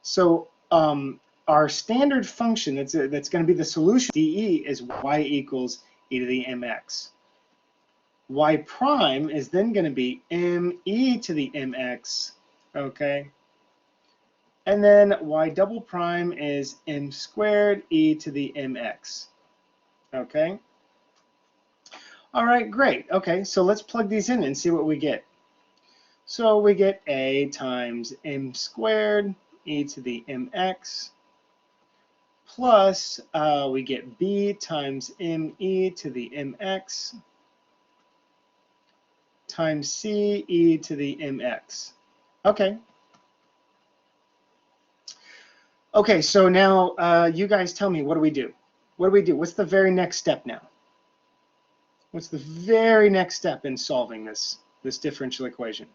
So our standard function that's going to be the solution, dE, is y equals e to the mx. Y prime is then going to be me to the mx, okay? And then y double prime is m squared e to the mx, okay? All right, great. Okay, so let's plug these in and see what we get. So we get a times m squared e to the mx plus we get b times me to the mx times c e to the mx. Okay. Okay, so now you guys tell me, what do we do? What do we do? What's the very next step now? What's the very next step in solving this differential equation?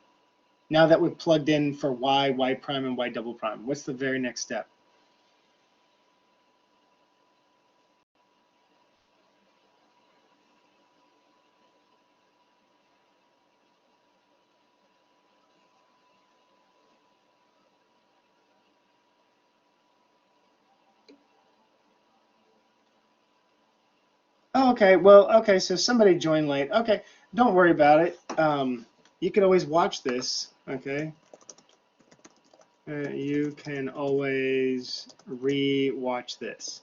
Now that we've plugged in for y, y prime, and y double prime, what's the very next step? Oh, okay, well, okay, so somebody joined late. Okay, don't worry about it. You can always watch this, okay? You can always re-watch this.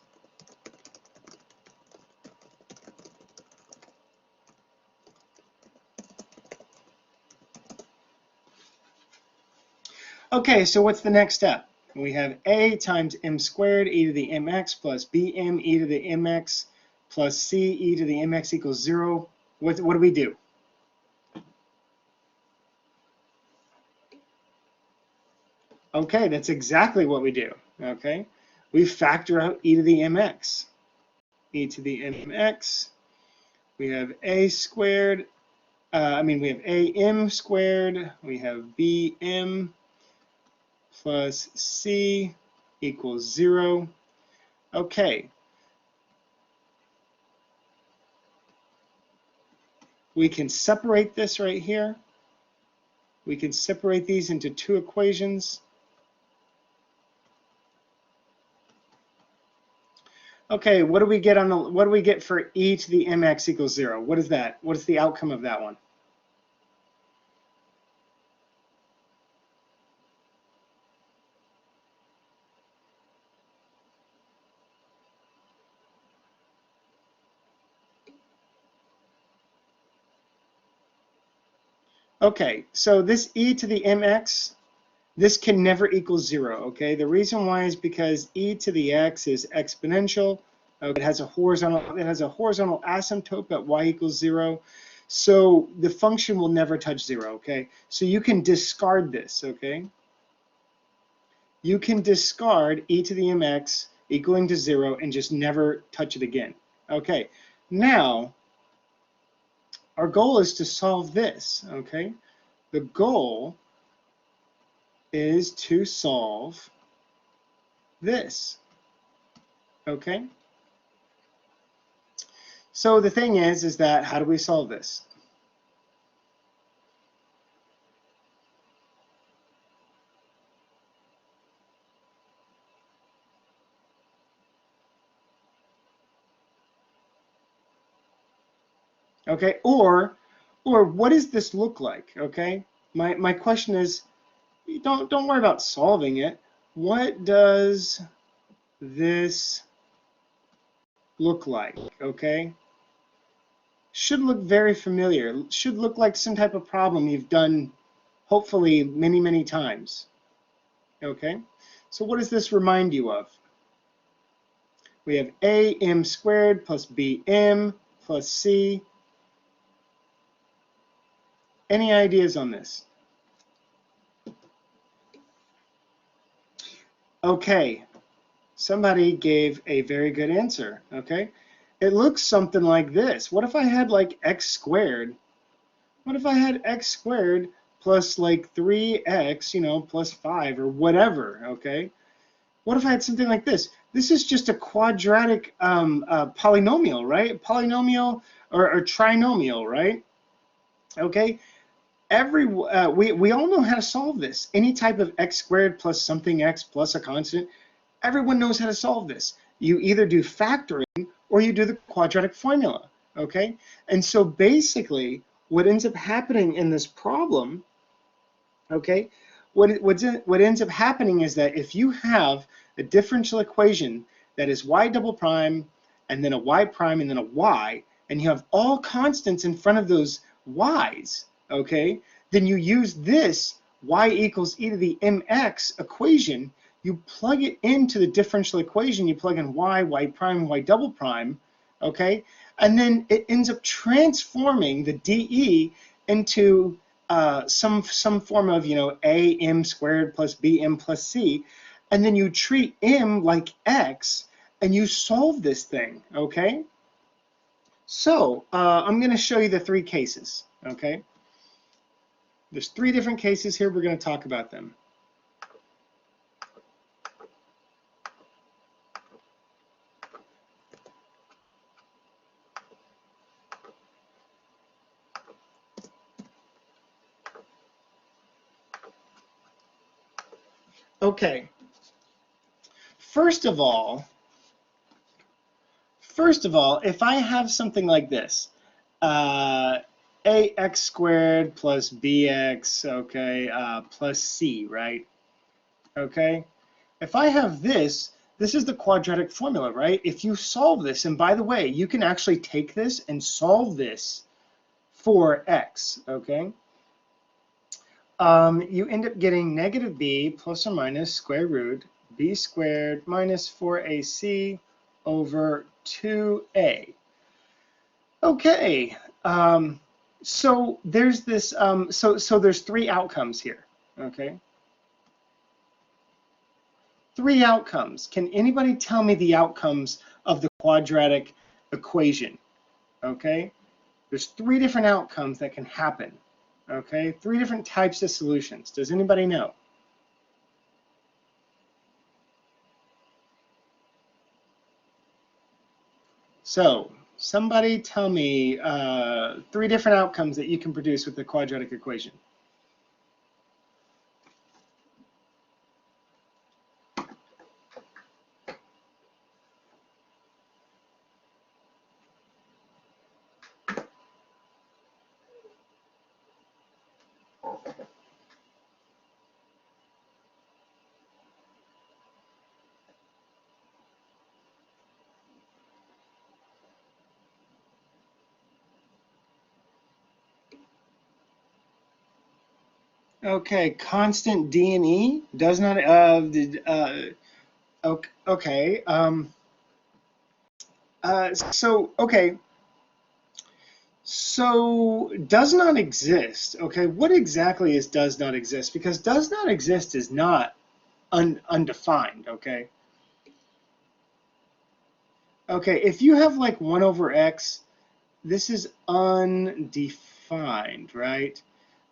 Okay, so what's the next step? We have a times m squared e to the mx plus bm e to the mx plus c e to the mx equals 0. What do we do? Okay, that's exactly what we do. Okay, we factor out e to the mx. E to the mx. We have a squared. We have am squared. We have bm plus c equals 0. Okay. We can separate this right here. We can separate these into two equations. Okay, what do we get for e to the mx equals 0? What is that? What is the outcome of that one? Okay, so this e to the mx, this can never equal 0, okay? The reason why is because e to the x is exponential. It has a horizontal asymptote at y equals 0. So the function will never touch 0, okay? So you can discard this, okay? You can discard e to the mx equaling to 0 and just never touch it again. Okay, now our goal is to solve this, okay? The goal is to solve this, okay? So the thing is that how do we solve this? Okay, or what does this look like? Okay, my question is, don't worry about solving it. What does this look like? Okay, should look very familiar. Should look like some type of problem you've done, hopefully many times. Okay, so what does this remind you of? We have am squared plus bm plus c. Any ideas on this? Okay, somebody gave a very good answer, okay? It looks something like this. What if I had like x squared? What if I had x squared plus like 3x, you know, plus 5 or whatever, okay? What if I had something like this? This is just a quadratic polynomial, right? Polynomial or trinomial, right? Okay, we all know how to solve this. Any type of x squared plus something x plus a constant, everyone knows how to solve this. You either do factoring or you do the quadratic formula, okay? And so basically what ends up happening in this problem, okay, what ends up happening is that if you have a differential equation that is y double prime and then a y prime and then a y, and you have all constants in front of those y's, okay, then you use this y equals e to the mx equation, you plug it into the differential equation, you plug in y prime, y double prime, okay, and then it ends up transforming the dE into some form of, you know, am squared plus bm plus c, and then you treat m like x, and you solve this thing, okay? So I'm going to show you the three cases, okay? There's three different cases here. We're going to talk about them. Okay. First of all, if I have something like this, ax squared plus bx, okay, plus c, right? Okay. If I have this, this is the quadratic formula, right? If you solve this, and by the way, you can actually take this and solve this for x, okay? You end up getting negative b plus or minus square root b squared minus 4ac over 2a. Okay, so there's this, so there's three outcomes here, okay? Three outcomes. Can anybody tell me the outcomes of the quadratic equation? Okay, there's three different outcomes that can happen. Okay, three different types of solutions. Does anybody know? So somebody tell me three different outcomes that you can produce with the quadratic equation. Okay, constant D and E does not okay. Okay. So does not exist. Okay, what exactly is does not exist? Because does not exist is not undefined. Okay. Okay, if you have like 1 over x, this is undefined, right?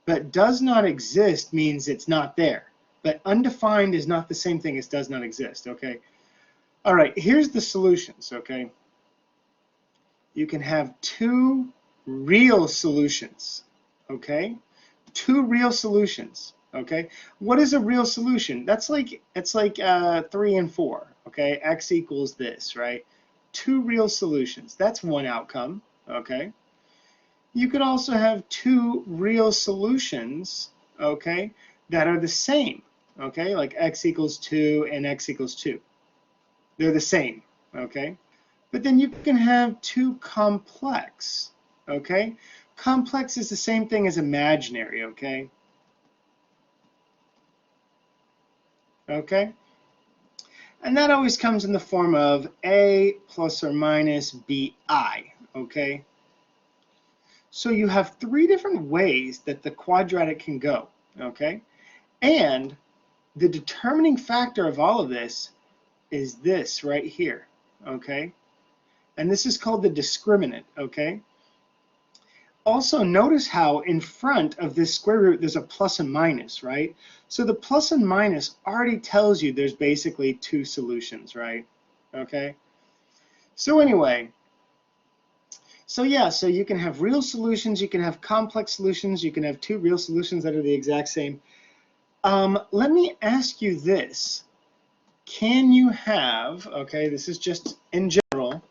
But does not exist means it's not there. But undefined is not the same thing as does not exist, okay? All right, here's the solutions, okay? You can have two real solutions, okay? Two real solutions, okay? What is a real solution? It's like 3 and 4, okay? X equals this, right? Two real solutions. That's one outcome, okay? You could also have two real solutions, okay, that are the same, okay? Like x equals 2 and x equals 2. They're the same, okay? But then you can have two complex, okay? Complex is the same thing as imaginary, okay? Okay? And that always comes in the form of a plus or minus bi, okay? So you have three different ways that the quadratic can go, okay? And the determining factor of all of this is this right here, okay? And this is called the discriminant, okay? Also, notice how in front of this square root, there's a plus and minus, right? So the plus and minus already tells you there's basically two solutions, right? Okay? So anyway, so yeah, so you can have real solutions, you can have complex solutions, you can have two real solutions that are the exact same. Let me ask you this. Can you have, okay, this is just in general,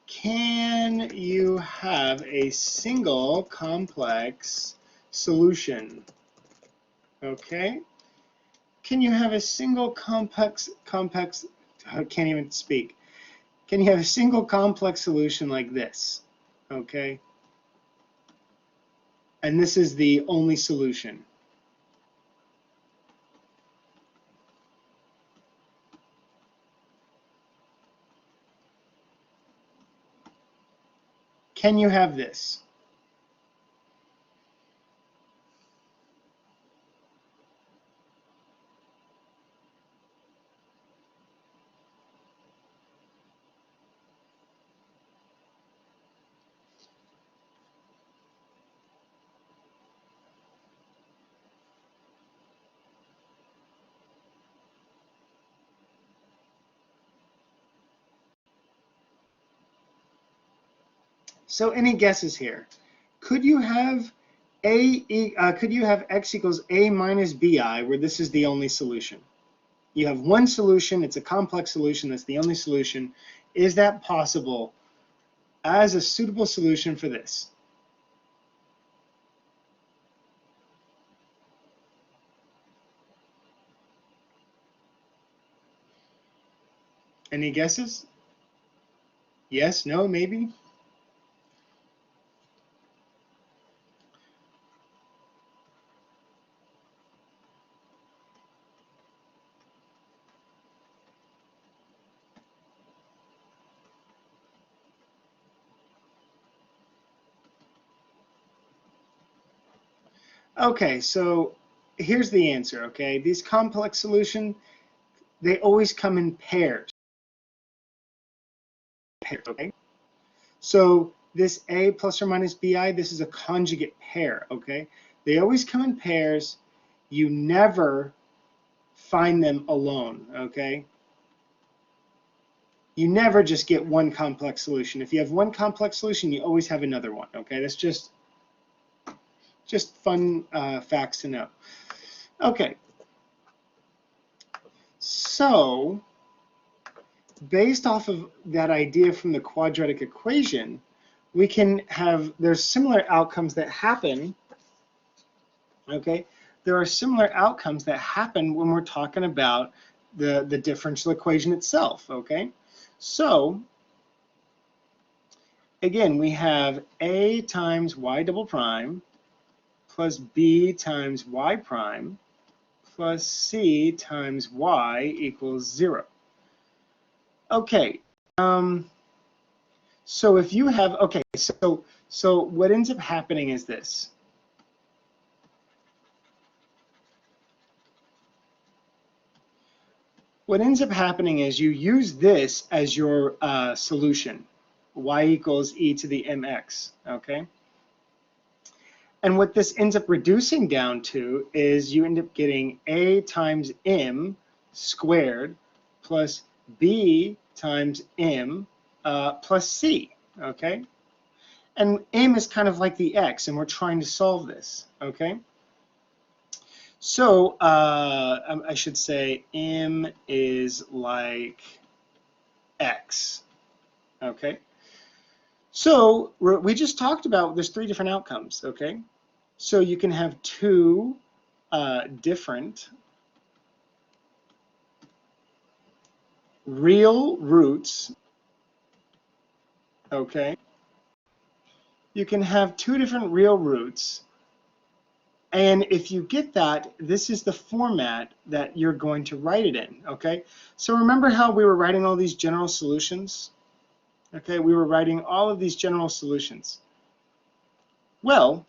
can you have a single complex solution? Okay. Can you have a single complex, I can't even speak. Can you have a single complex solution like this? Okay. And this is the only solution. Can you have this? So any guesses here? Could you have could you have x equals a minus bi where this is the only solution? You have one solution, it's a complex solution, that's the only solution. Is that possible as a suitable solution for this? Any guesses? Yes, no, maybe? Okay, so here's the answer, okay? These complex solutions, they always come in pairs, okay? So this a plus or minus bi, this is a conjugate pair, okay? They always come in pairs. You never find them alone, okay? You never just get one complex solution. If you have one complex solution, you always have another one, okay? That's just fun facts to know. Okay, so based off of that idea from the quadratic equation, we can have, there's similar outcomes that happen, okay? There are similar outcomes that happen when we're talking about the differential equation itself, okay? So, again, we have a times y double prime plus b times y prime plus c times y equals 0. Okay, so if you have, okay, so what ends up happening is this. what ends up happening is you use this as your solution, y equals e to the mx, okay? And what this ends up reducing down to is you end up getting a times m squared plus b times m plus c, okay? And m is kind of like the x, and we're trying to solve this, okay? So I should say m is like x, okay? So we just talked about there's three different outcomes, okay? So you can have two different real roots, okay? You can have two different real roots, and if you get that, this is the format that you're going to write it in, okay? So remember how we were writing all these general solutions? Okay, we were writing all of these general solutions. Well,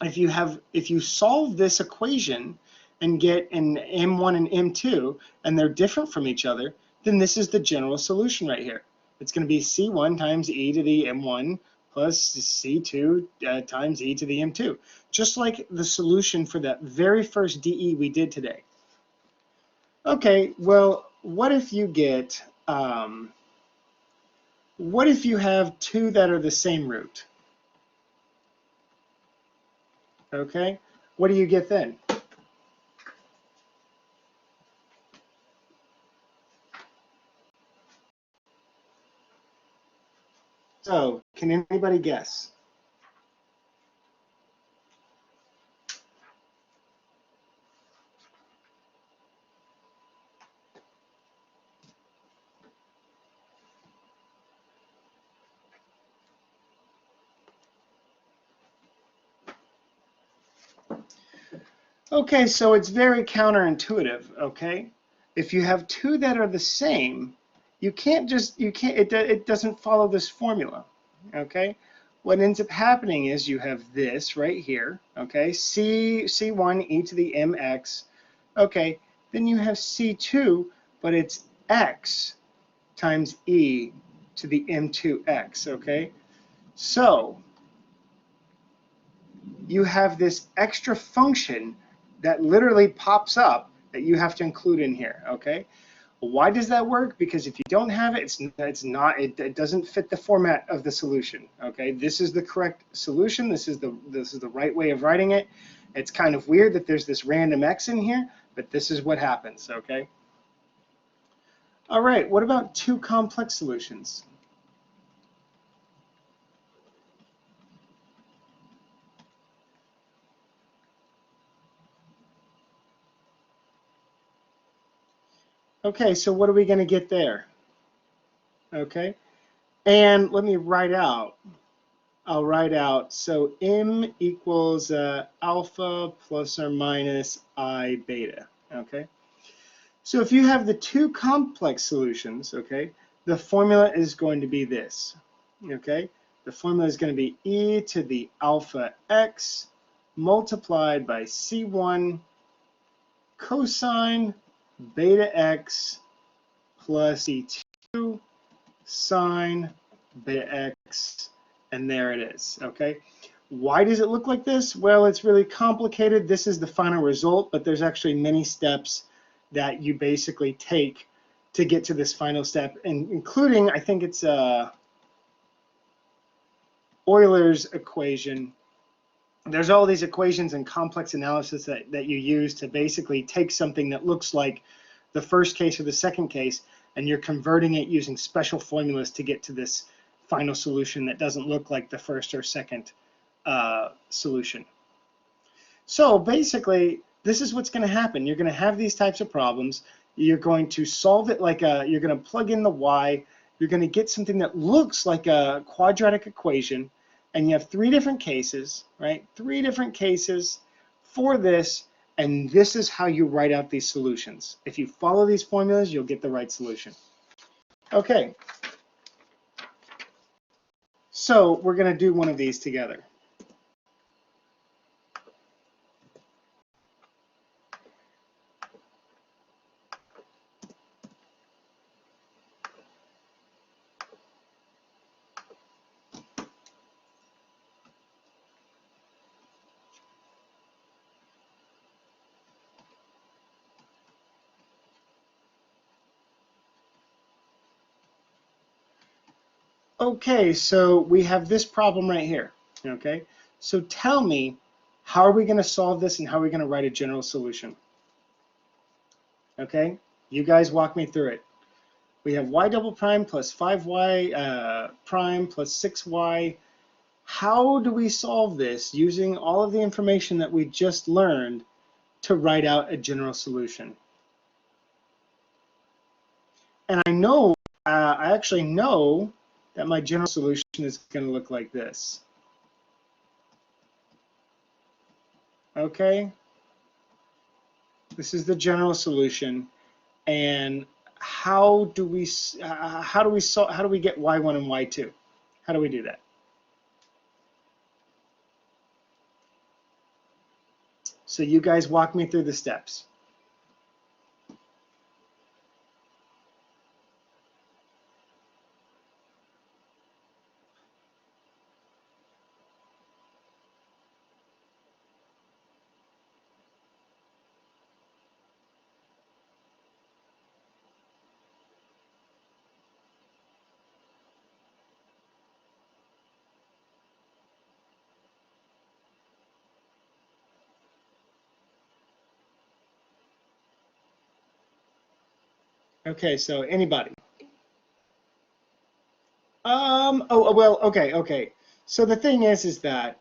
if you solve this equation and get an m1 and m2 and they're different from each other, then this is the general solution right here. It's going to be c1 times e to the m1 plus c2 times e to the m2, just like the solution for that very first DE we did today. Okay, well, what if you get what if you have two that are the same root? Okay, what do you get then? So, can anybody guess? Okay, so it's very counterintuitive, okay? If you have two that are the same, it doesn't follow this formula, okay? What ends up happening is you have this right here, okay? C1 e to the mx, okay? Then you have C2, but it's x times e to the m2x, okay? So you have this extra function that literally pops up that you have to include in here, okay? Why does that work? Because if you don't have it, it doesn't fit the format of the solution, okay? This is the correct solution. This is the right way of writing it. It's kind of weird that there's this random x in here, but this is what happens, okay? All right, what about two complex solutions? Okay, so what are we going to get there? Okay, and let me write out. I'll write out, so m equals alpha plus or minus I beta, okay? So if you have the two complex solutions, okay, the formula is going to be this, okay? The formula is going to be e to the alpha x multiplied by c1 cosine beta x plus c2 sine beta x, and there it is, okay? Why does it look like this? Well, it's really complicated. This is the final result, but there's actually many steps that you basically take to get to this final step, and including, I think it's Euler's equation. There's all these equations and complex analysis that you use to basically take something that looks like the first case or the second case, and you're converting it using special formulas to get to this final solution that doesn't look like the first or second solution. So basically, this is what's going to happen. You're going to have these types of problems. You're going to solve it you're going to plug in the y. You're going to get something that looks like a quadratic equation. And you have three different cases, right? Three different cases for this. And this is how you write out these solutions. If you follow these formulas, you'll get the right solution. Okay. So we're going to do one of these together. Okay, so we have this problem right here, okay? So tell me, how are we going to solve this and how are we going to write a general solution? Okay, you guys walk me through it. We have y double prime plus 5y prime plus 6y. How do we solve this using all of the information that we just learned to write out a general solution? And I actually know that my general solution is going to look like this. Okay, this is the general solution. And how do we get y1 and y2? How do we do that? So you guys walk me through the steps. Okay, so anybody? Well, okay. So the thing is that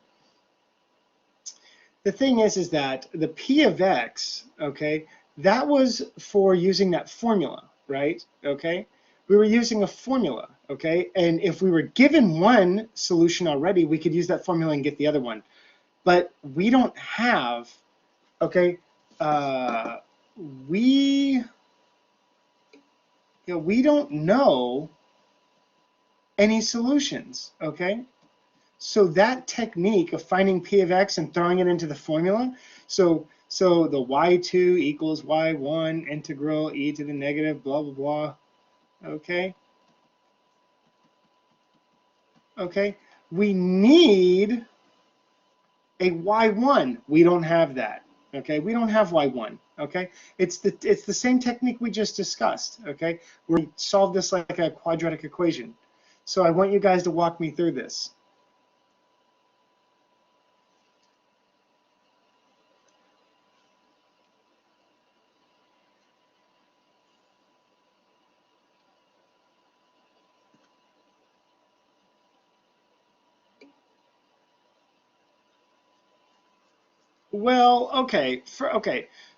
the P of X, okay, that was for using that formula, right? Okay, we were using a formula, okay, and if we were given one solution already, we could use that formula and get the other one. But we don't have, okay, uh, we, we don't know any solutions, okay? So that technique of finding P of X and throwing it into the formula, so the y2 equals y1 integral e to the negative blah, blah, blah, okay? Okay, we need a y1. We don't have that, okay? We don't have y1, okay? It's the same technique we just discussed, okay? We solve this like a quadratic equation. So I want you guys to walk me through this. Well, okay.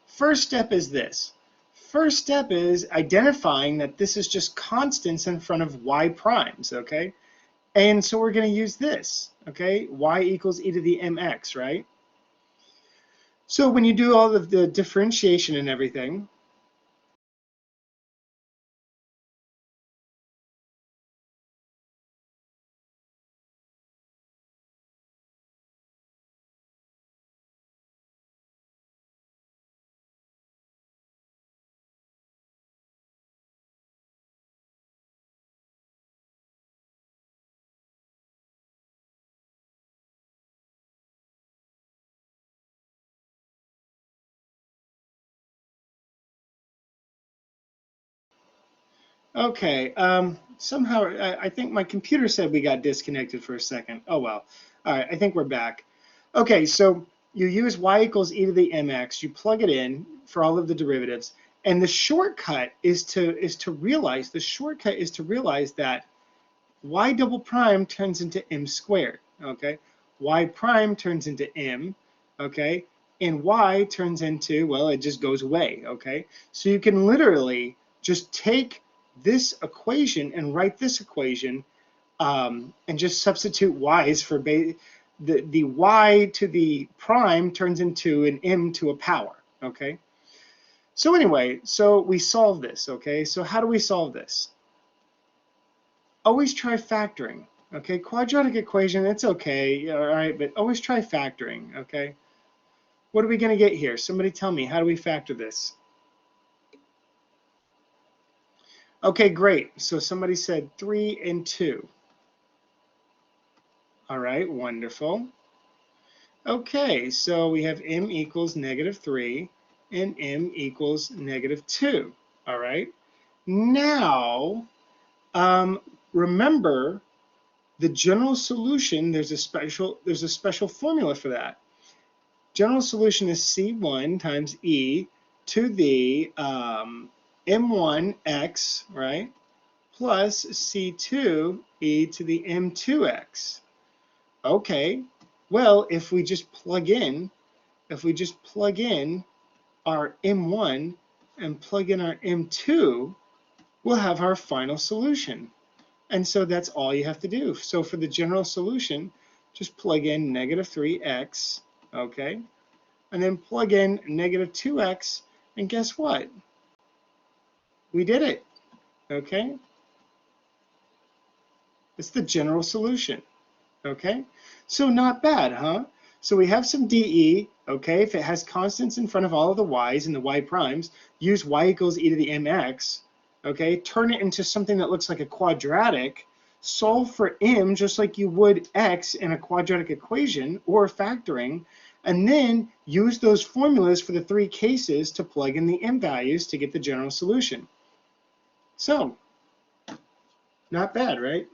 First step is this. First step is identifying that this is just constants in front of y primes, okay? And so we're going to use this, okay? Y equals e to the mx, right? So when you do all of the differentiation and everything, okay, somehow I think my computer said we got disconnected for a second. Oh well. All right, I think we're back. Okay, so you use y equals e to the mx, you plug it in for all of the derivatives, and the shortcut is to realize that y double prime turns into m squared, okay? Y prime turns into m, okay? And y turns into, well, it just goes away, okay? So you can literally just take this equation and write this equation and just substitute y's for the y to the prime turns into an m to a power, okay? So anyway, so we solve this, okay? So how do we solve this? Always try factoring, okay? Quadratic equation, it's okay, all right, but always try factoring, okay? What are we going to get here? Somebody tell me, how do we factor this? Okay, great. So somebody said 3 and 2. All right, wonderful. Okay, so we have m equals -3 and m equals -2. All right. Now, remember The general solution, there's a special formula for that. General solution is C1 times E to the M1x, right, plus C2 E to the M2x. Okay, well, if we just plug in our M1 and plug in our M2, we'll have our final solution. And so that's all you have to do. So for the general solution, just plug in -3x, okay? And then plug in -2x, and guess what? We did it, okay? It's the general solution, okay? So not bad, huh? So we have some dE, okay? If it has constants in front of all of the y's and the y primes, use y equals e to the mx, okay? Turn it into something that looks like a quadratic, solve for m just like you would x in a quadratic equation or factoring, and then use those formulas for the three cases to plug in the m values to get the general solution. So, not bad, right?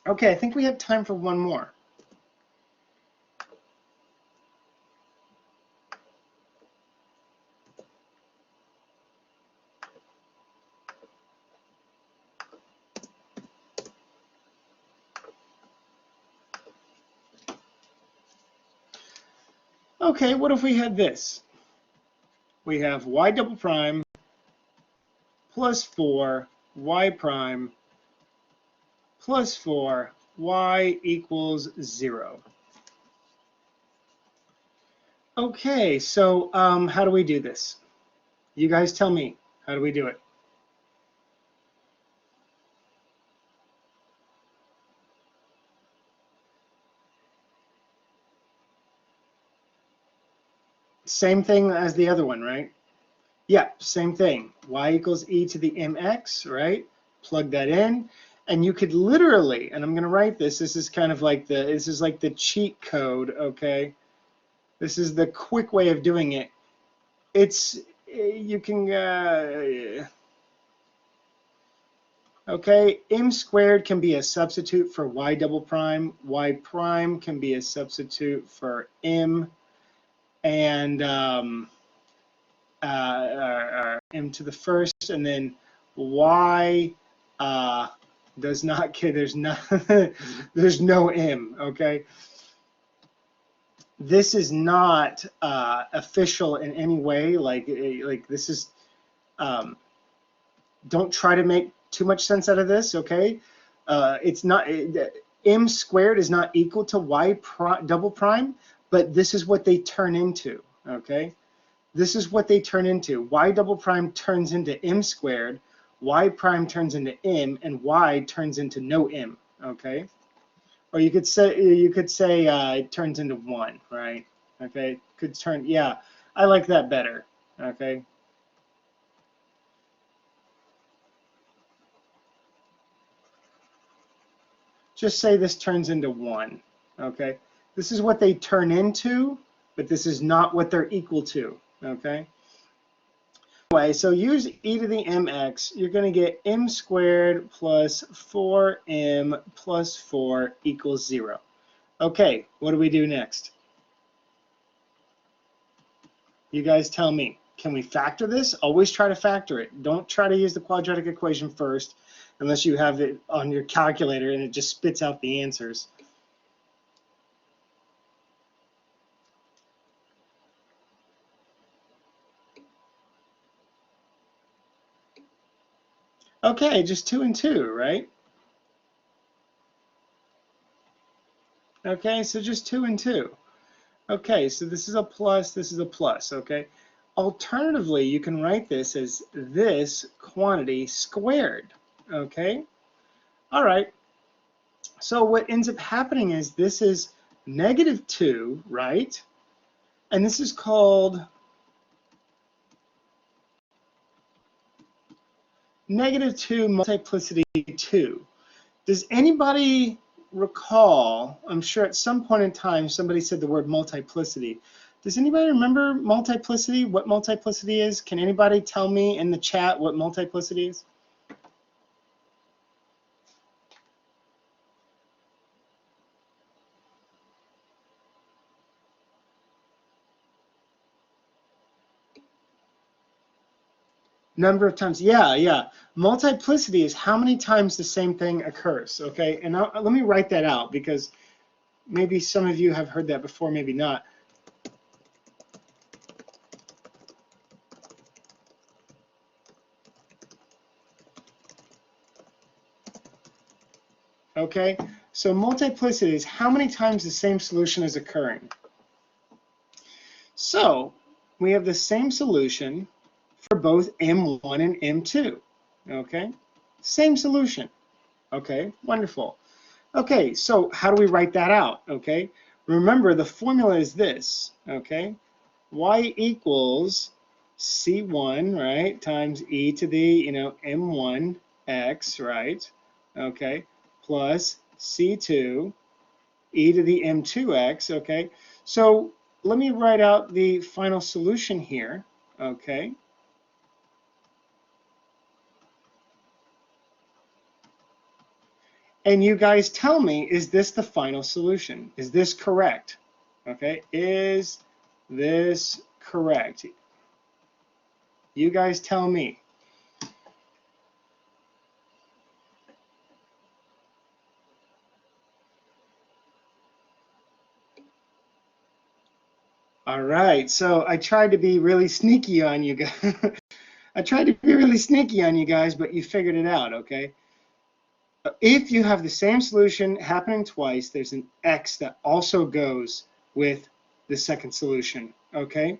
Okay, I think we have time for one more. Okay, what if we had this? We have y double prime plus 4 y prime plus 4 y equals 0. Okay, so how do we do this? You guys tell me. How do we do it? Same thing as the other one, right? Yeah, same thing. Y equals e to the mx, right? Plug that in. And you could literally, and I'm going to write this, this is kind of like the cheat code, okay? This is the quick way of doing it. It's, you can, okay, m squared can be a substitute for y double prime. Y prime can be a substitute for m. And m to the first, and then y does not get, there's no m, okay? This is not official in any way, like this is, don't try to make too much sense out of this, okay? It's not, m squared is not equal to y double prime, but this is what they turn into, okay? This is what they turn into. Y double prime turns into m squared, y prime turns into m, and y turns into no m, okay? Or you could say it turns into 1, right? Okay, could turn, yeah, I like that better, okay? Just say this turns into 1, okay? This is what they turn into, but this is not what they're equal to, okay? Anyway, so use e to the mx, you're going to get m squared plus 4m plus 4 equals 0. Okay, what do we do next? You guys tell me. Can we factor this? Always try to factor it. Don't try to use the quadratic equation first unless you have it on your calculator and it just spits out the answers. Okay, just 2 and 2, right? Okay, so just 2 and 2. Okay, so this is a plus, this is a plus, okay? Alternatively, you can write this as this quantity squared, okay? All right, so what ends up happening is this is -2, right? And this is called -2 multiplicity 2. Does anybody recall, I'm sure at some point in time somebody said the word multiplicity. Does anybody remember multiplicity, what multiplicity is? Can anybody tell me in the chat what multiplicity is? Number of times, yeah. Multiplicity is how many times the same thing occurs, okay? And let me write that out because maybe some of you have heard that before, maybe not. Okay, so multiplicity is how many times the same solution is occurring. So we have the same solution for both M1 and M2, okay? Same solution, okay, wonderful. Okay, so how do we write that out, okay? Remember, the formula is this, okay? Y equals C1, right, times e to the, M1x, right, okay, plus C2 e to the M2x, okay? So let me write out the final solution here, okay? And you guys tell me, is this the final solution? Is this correct? Okay, is this correct? You guys tell me. All right, so I tried to be really sneaky on you guys. I tried to be really sneaky on you guys, but you figured it out, okay? If you have the same solution happening twice, there's an x that also goes with the second solution, okay?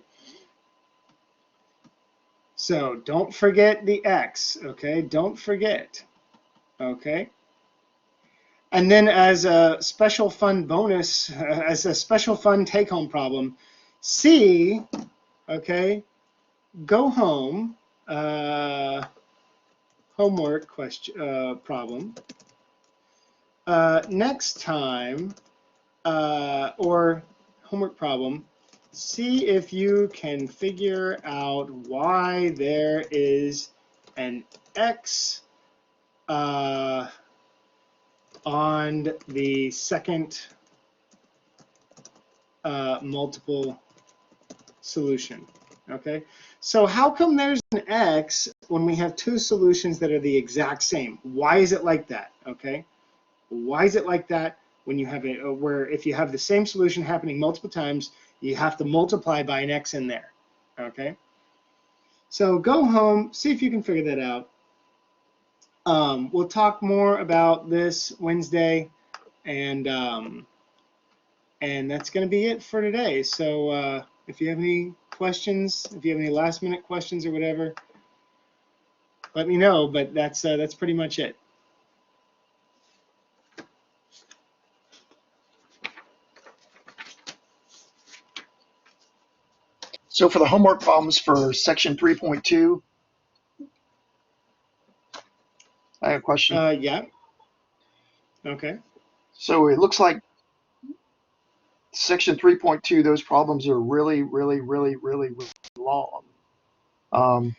So don't forget the x, okay? Don't forget, okay? And then as a special fun bonus, as a special fun take-home problem, C, okay, go home, homework question problem. Next time, or homework problem, see if you can figure out why there is an X on the second multiple solution. Okay, so how come there's an X when we have two solutions that are the exact same? Why is it like that? Okay, why is it like that when you have a where if you have the same solution happening multiple times, you have to multiply by an X in there? Okay, so go home, see if you can figure that out. We'll talk more about this Wednesday, and that's going to be it for today. So if you have any questions, if you have any last minute questions or whatever, let me know. But that's pretty much it. So for the homework problems for section 3.2, I have a question. Yeah. Okay. So it looks like section 3.2, those problems are really, really, really, really, really long. Um,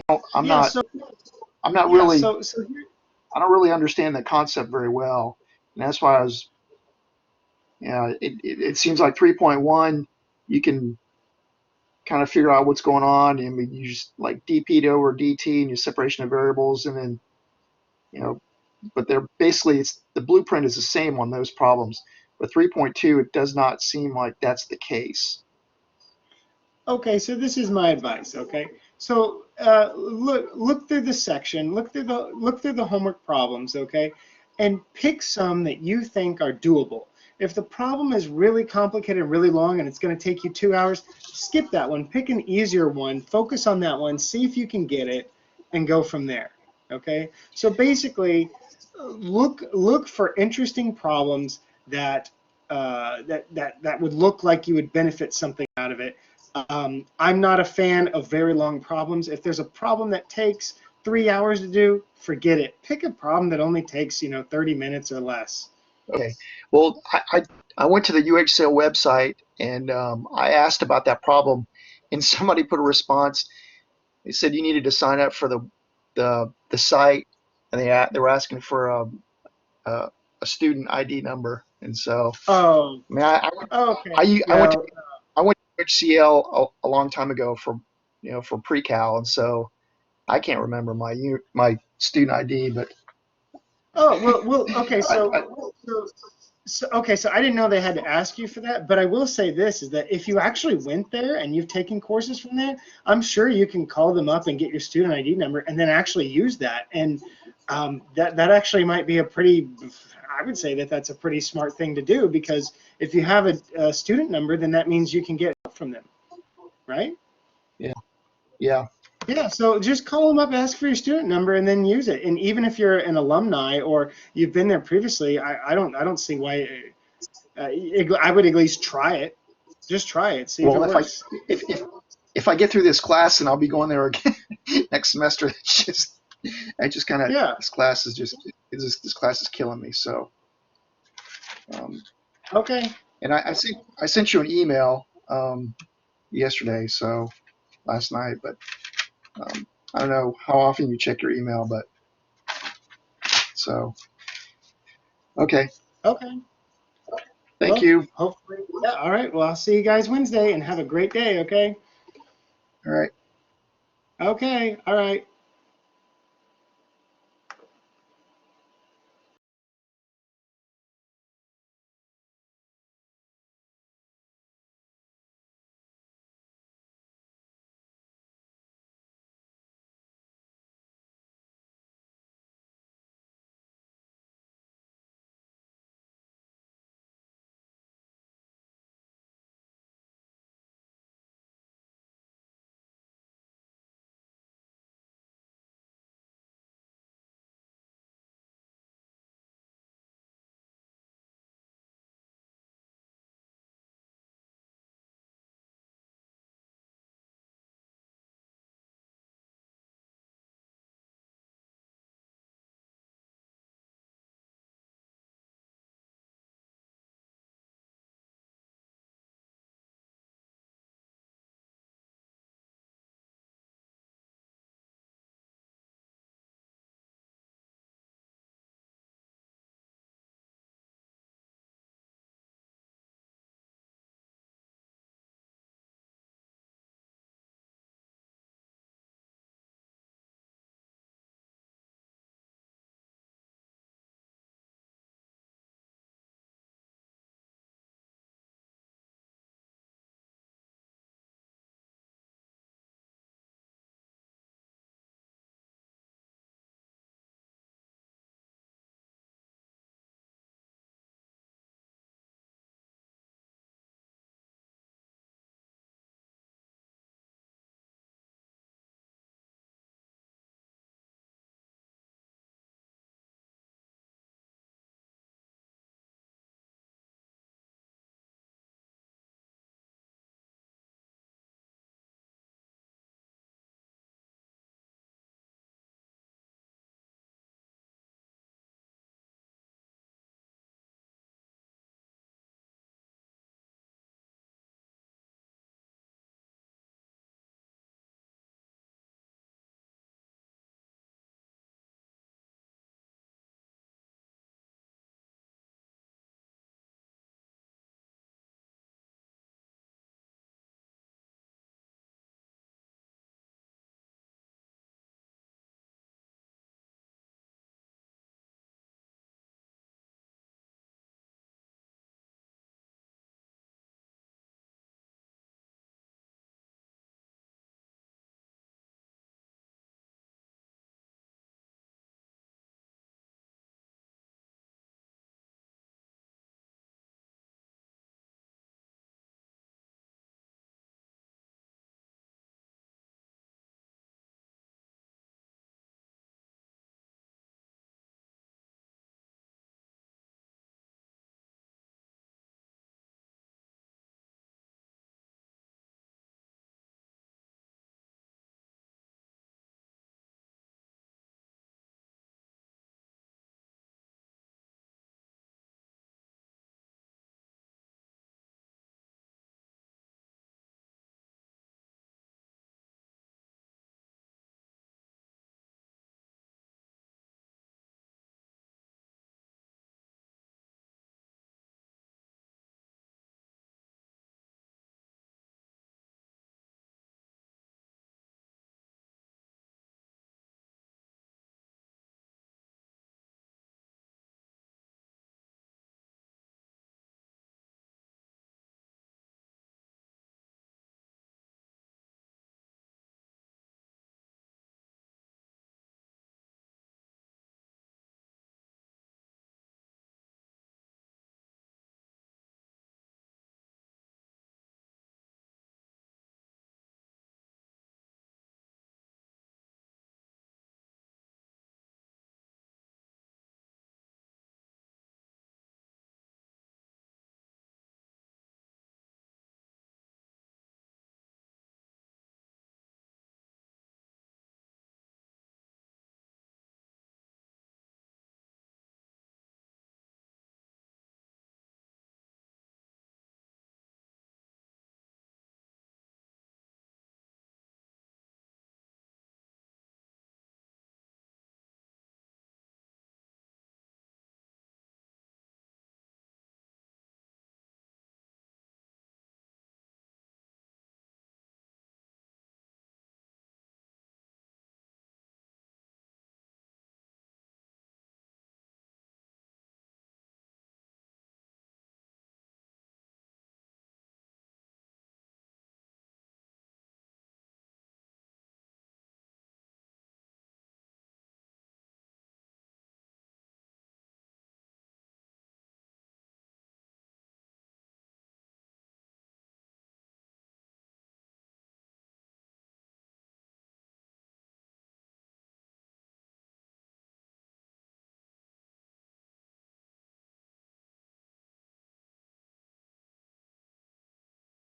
I'm Yeah. not, So I'm not yeah. really, So here. I don't really understand the concept very well, and that's why I was, it seems like 3.1, you can kind of figure out what's going on, and you just like dp over dt and your separation of variables, and then you know, but they're basically it's the blueprint is the same on those problems. But 3.2, it does not seem like that's the case. Okay, so this is my advice. Okay, so look through the section, look through the homework problems. Okay, and pick some that you think are doable. If the problem is really complicated and really long and it's going to take you 2 hours, skip that one. Pick an easier one. Focus on that one. See if you can get it, and go from there. Okay, so basically, look for interesting problems that that would look like you would benefit something out of it. I'm not a fan of very long problems. If there's a problem that takes 3 hours to do, forget it. Pick a problem that only takes 30 minutes or less. Okay. Well, I went to the UHCL website and I asked about that problem, and somebody put a response. They said you needed to sign up for the site, and they were asking for a, a student ID number, and so Oh, I mean okay. I went to Well, I went to HCL a long time ago for for pre-cal, and so I can't remember my student ID, but Oh, okay, I, so, so I didn't know they had to ask you for that, but I will say this is that if you actually went there and you've taken courses from there, I'm sure you can call them up and get your student ID number and then actually use that. And that actually might be a pretty, I would say that that's a pretty smart thing to do, because if you have a student number, then that means you can get help from them, right? yeah, yeah. Yeah, so just call them up, ask for your student number, and then use it. And even if you're an alumni or you've been there previously, I don't see why. I would at least try it. Just try it, see if it Well, works. if if if I get through this class and I'll be going there again next semester, I just kind of Yeah. this class is killing me. So, um, Okay. and I sent you an email yesterday, so last night, but I don't know how often you check your email, but so okay. Okay. Thank Well, you. hopefully. Yeah. All right. Well, I'll see you guys Wednesday and have a great day. Okay. All right. Okay. All right.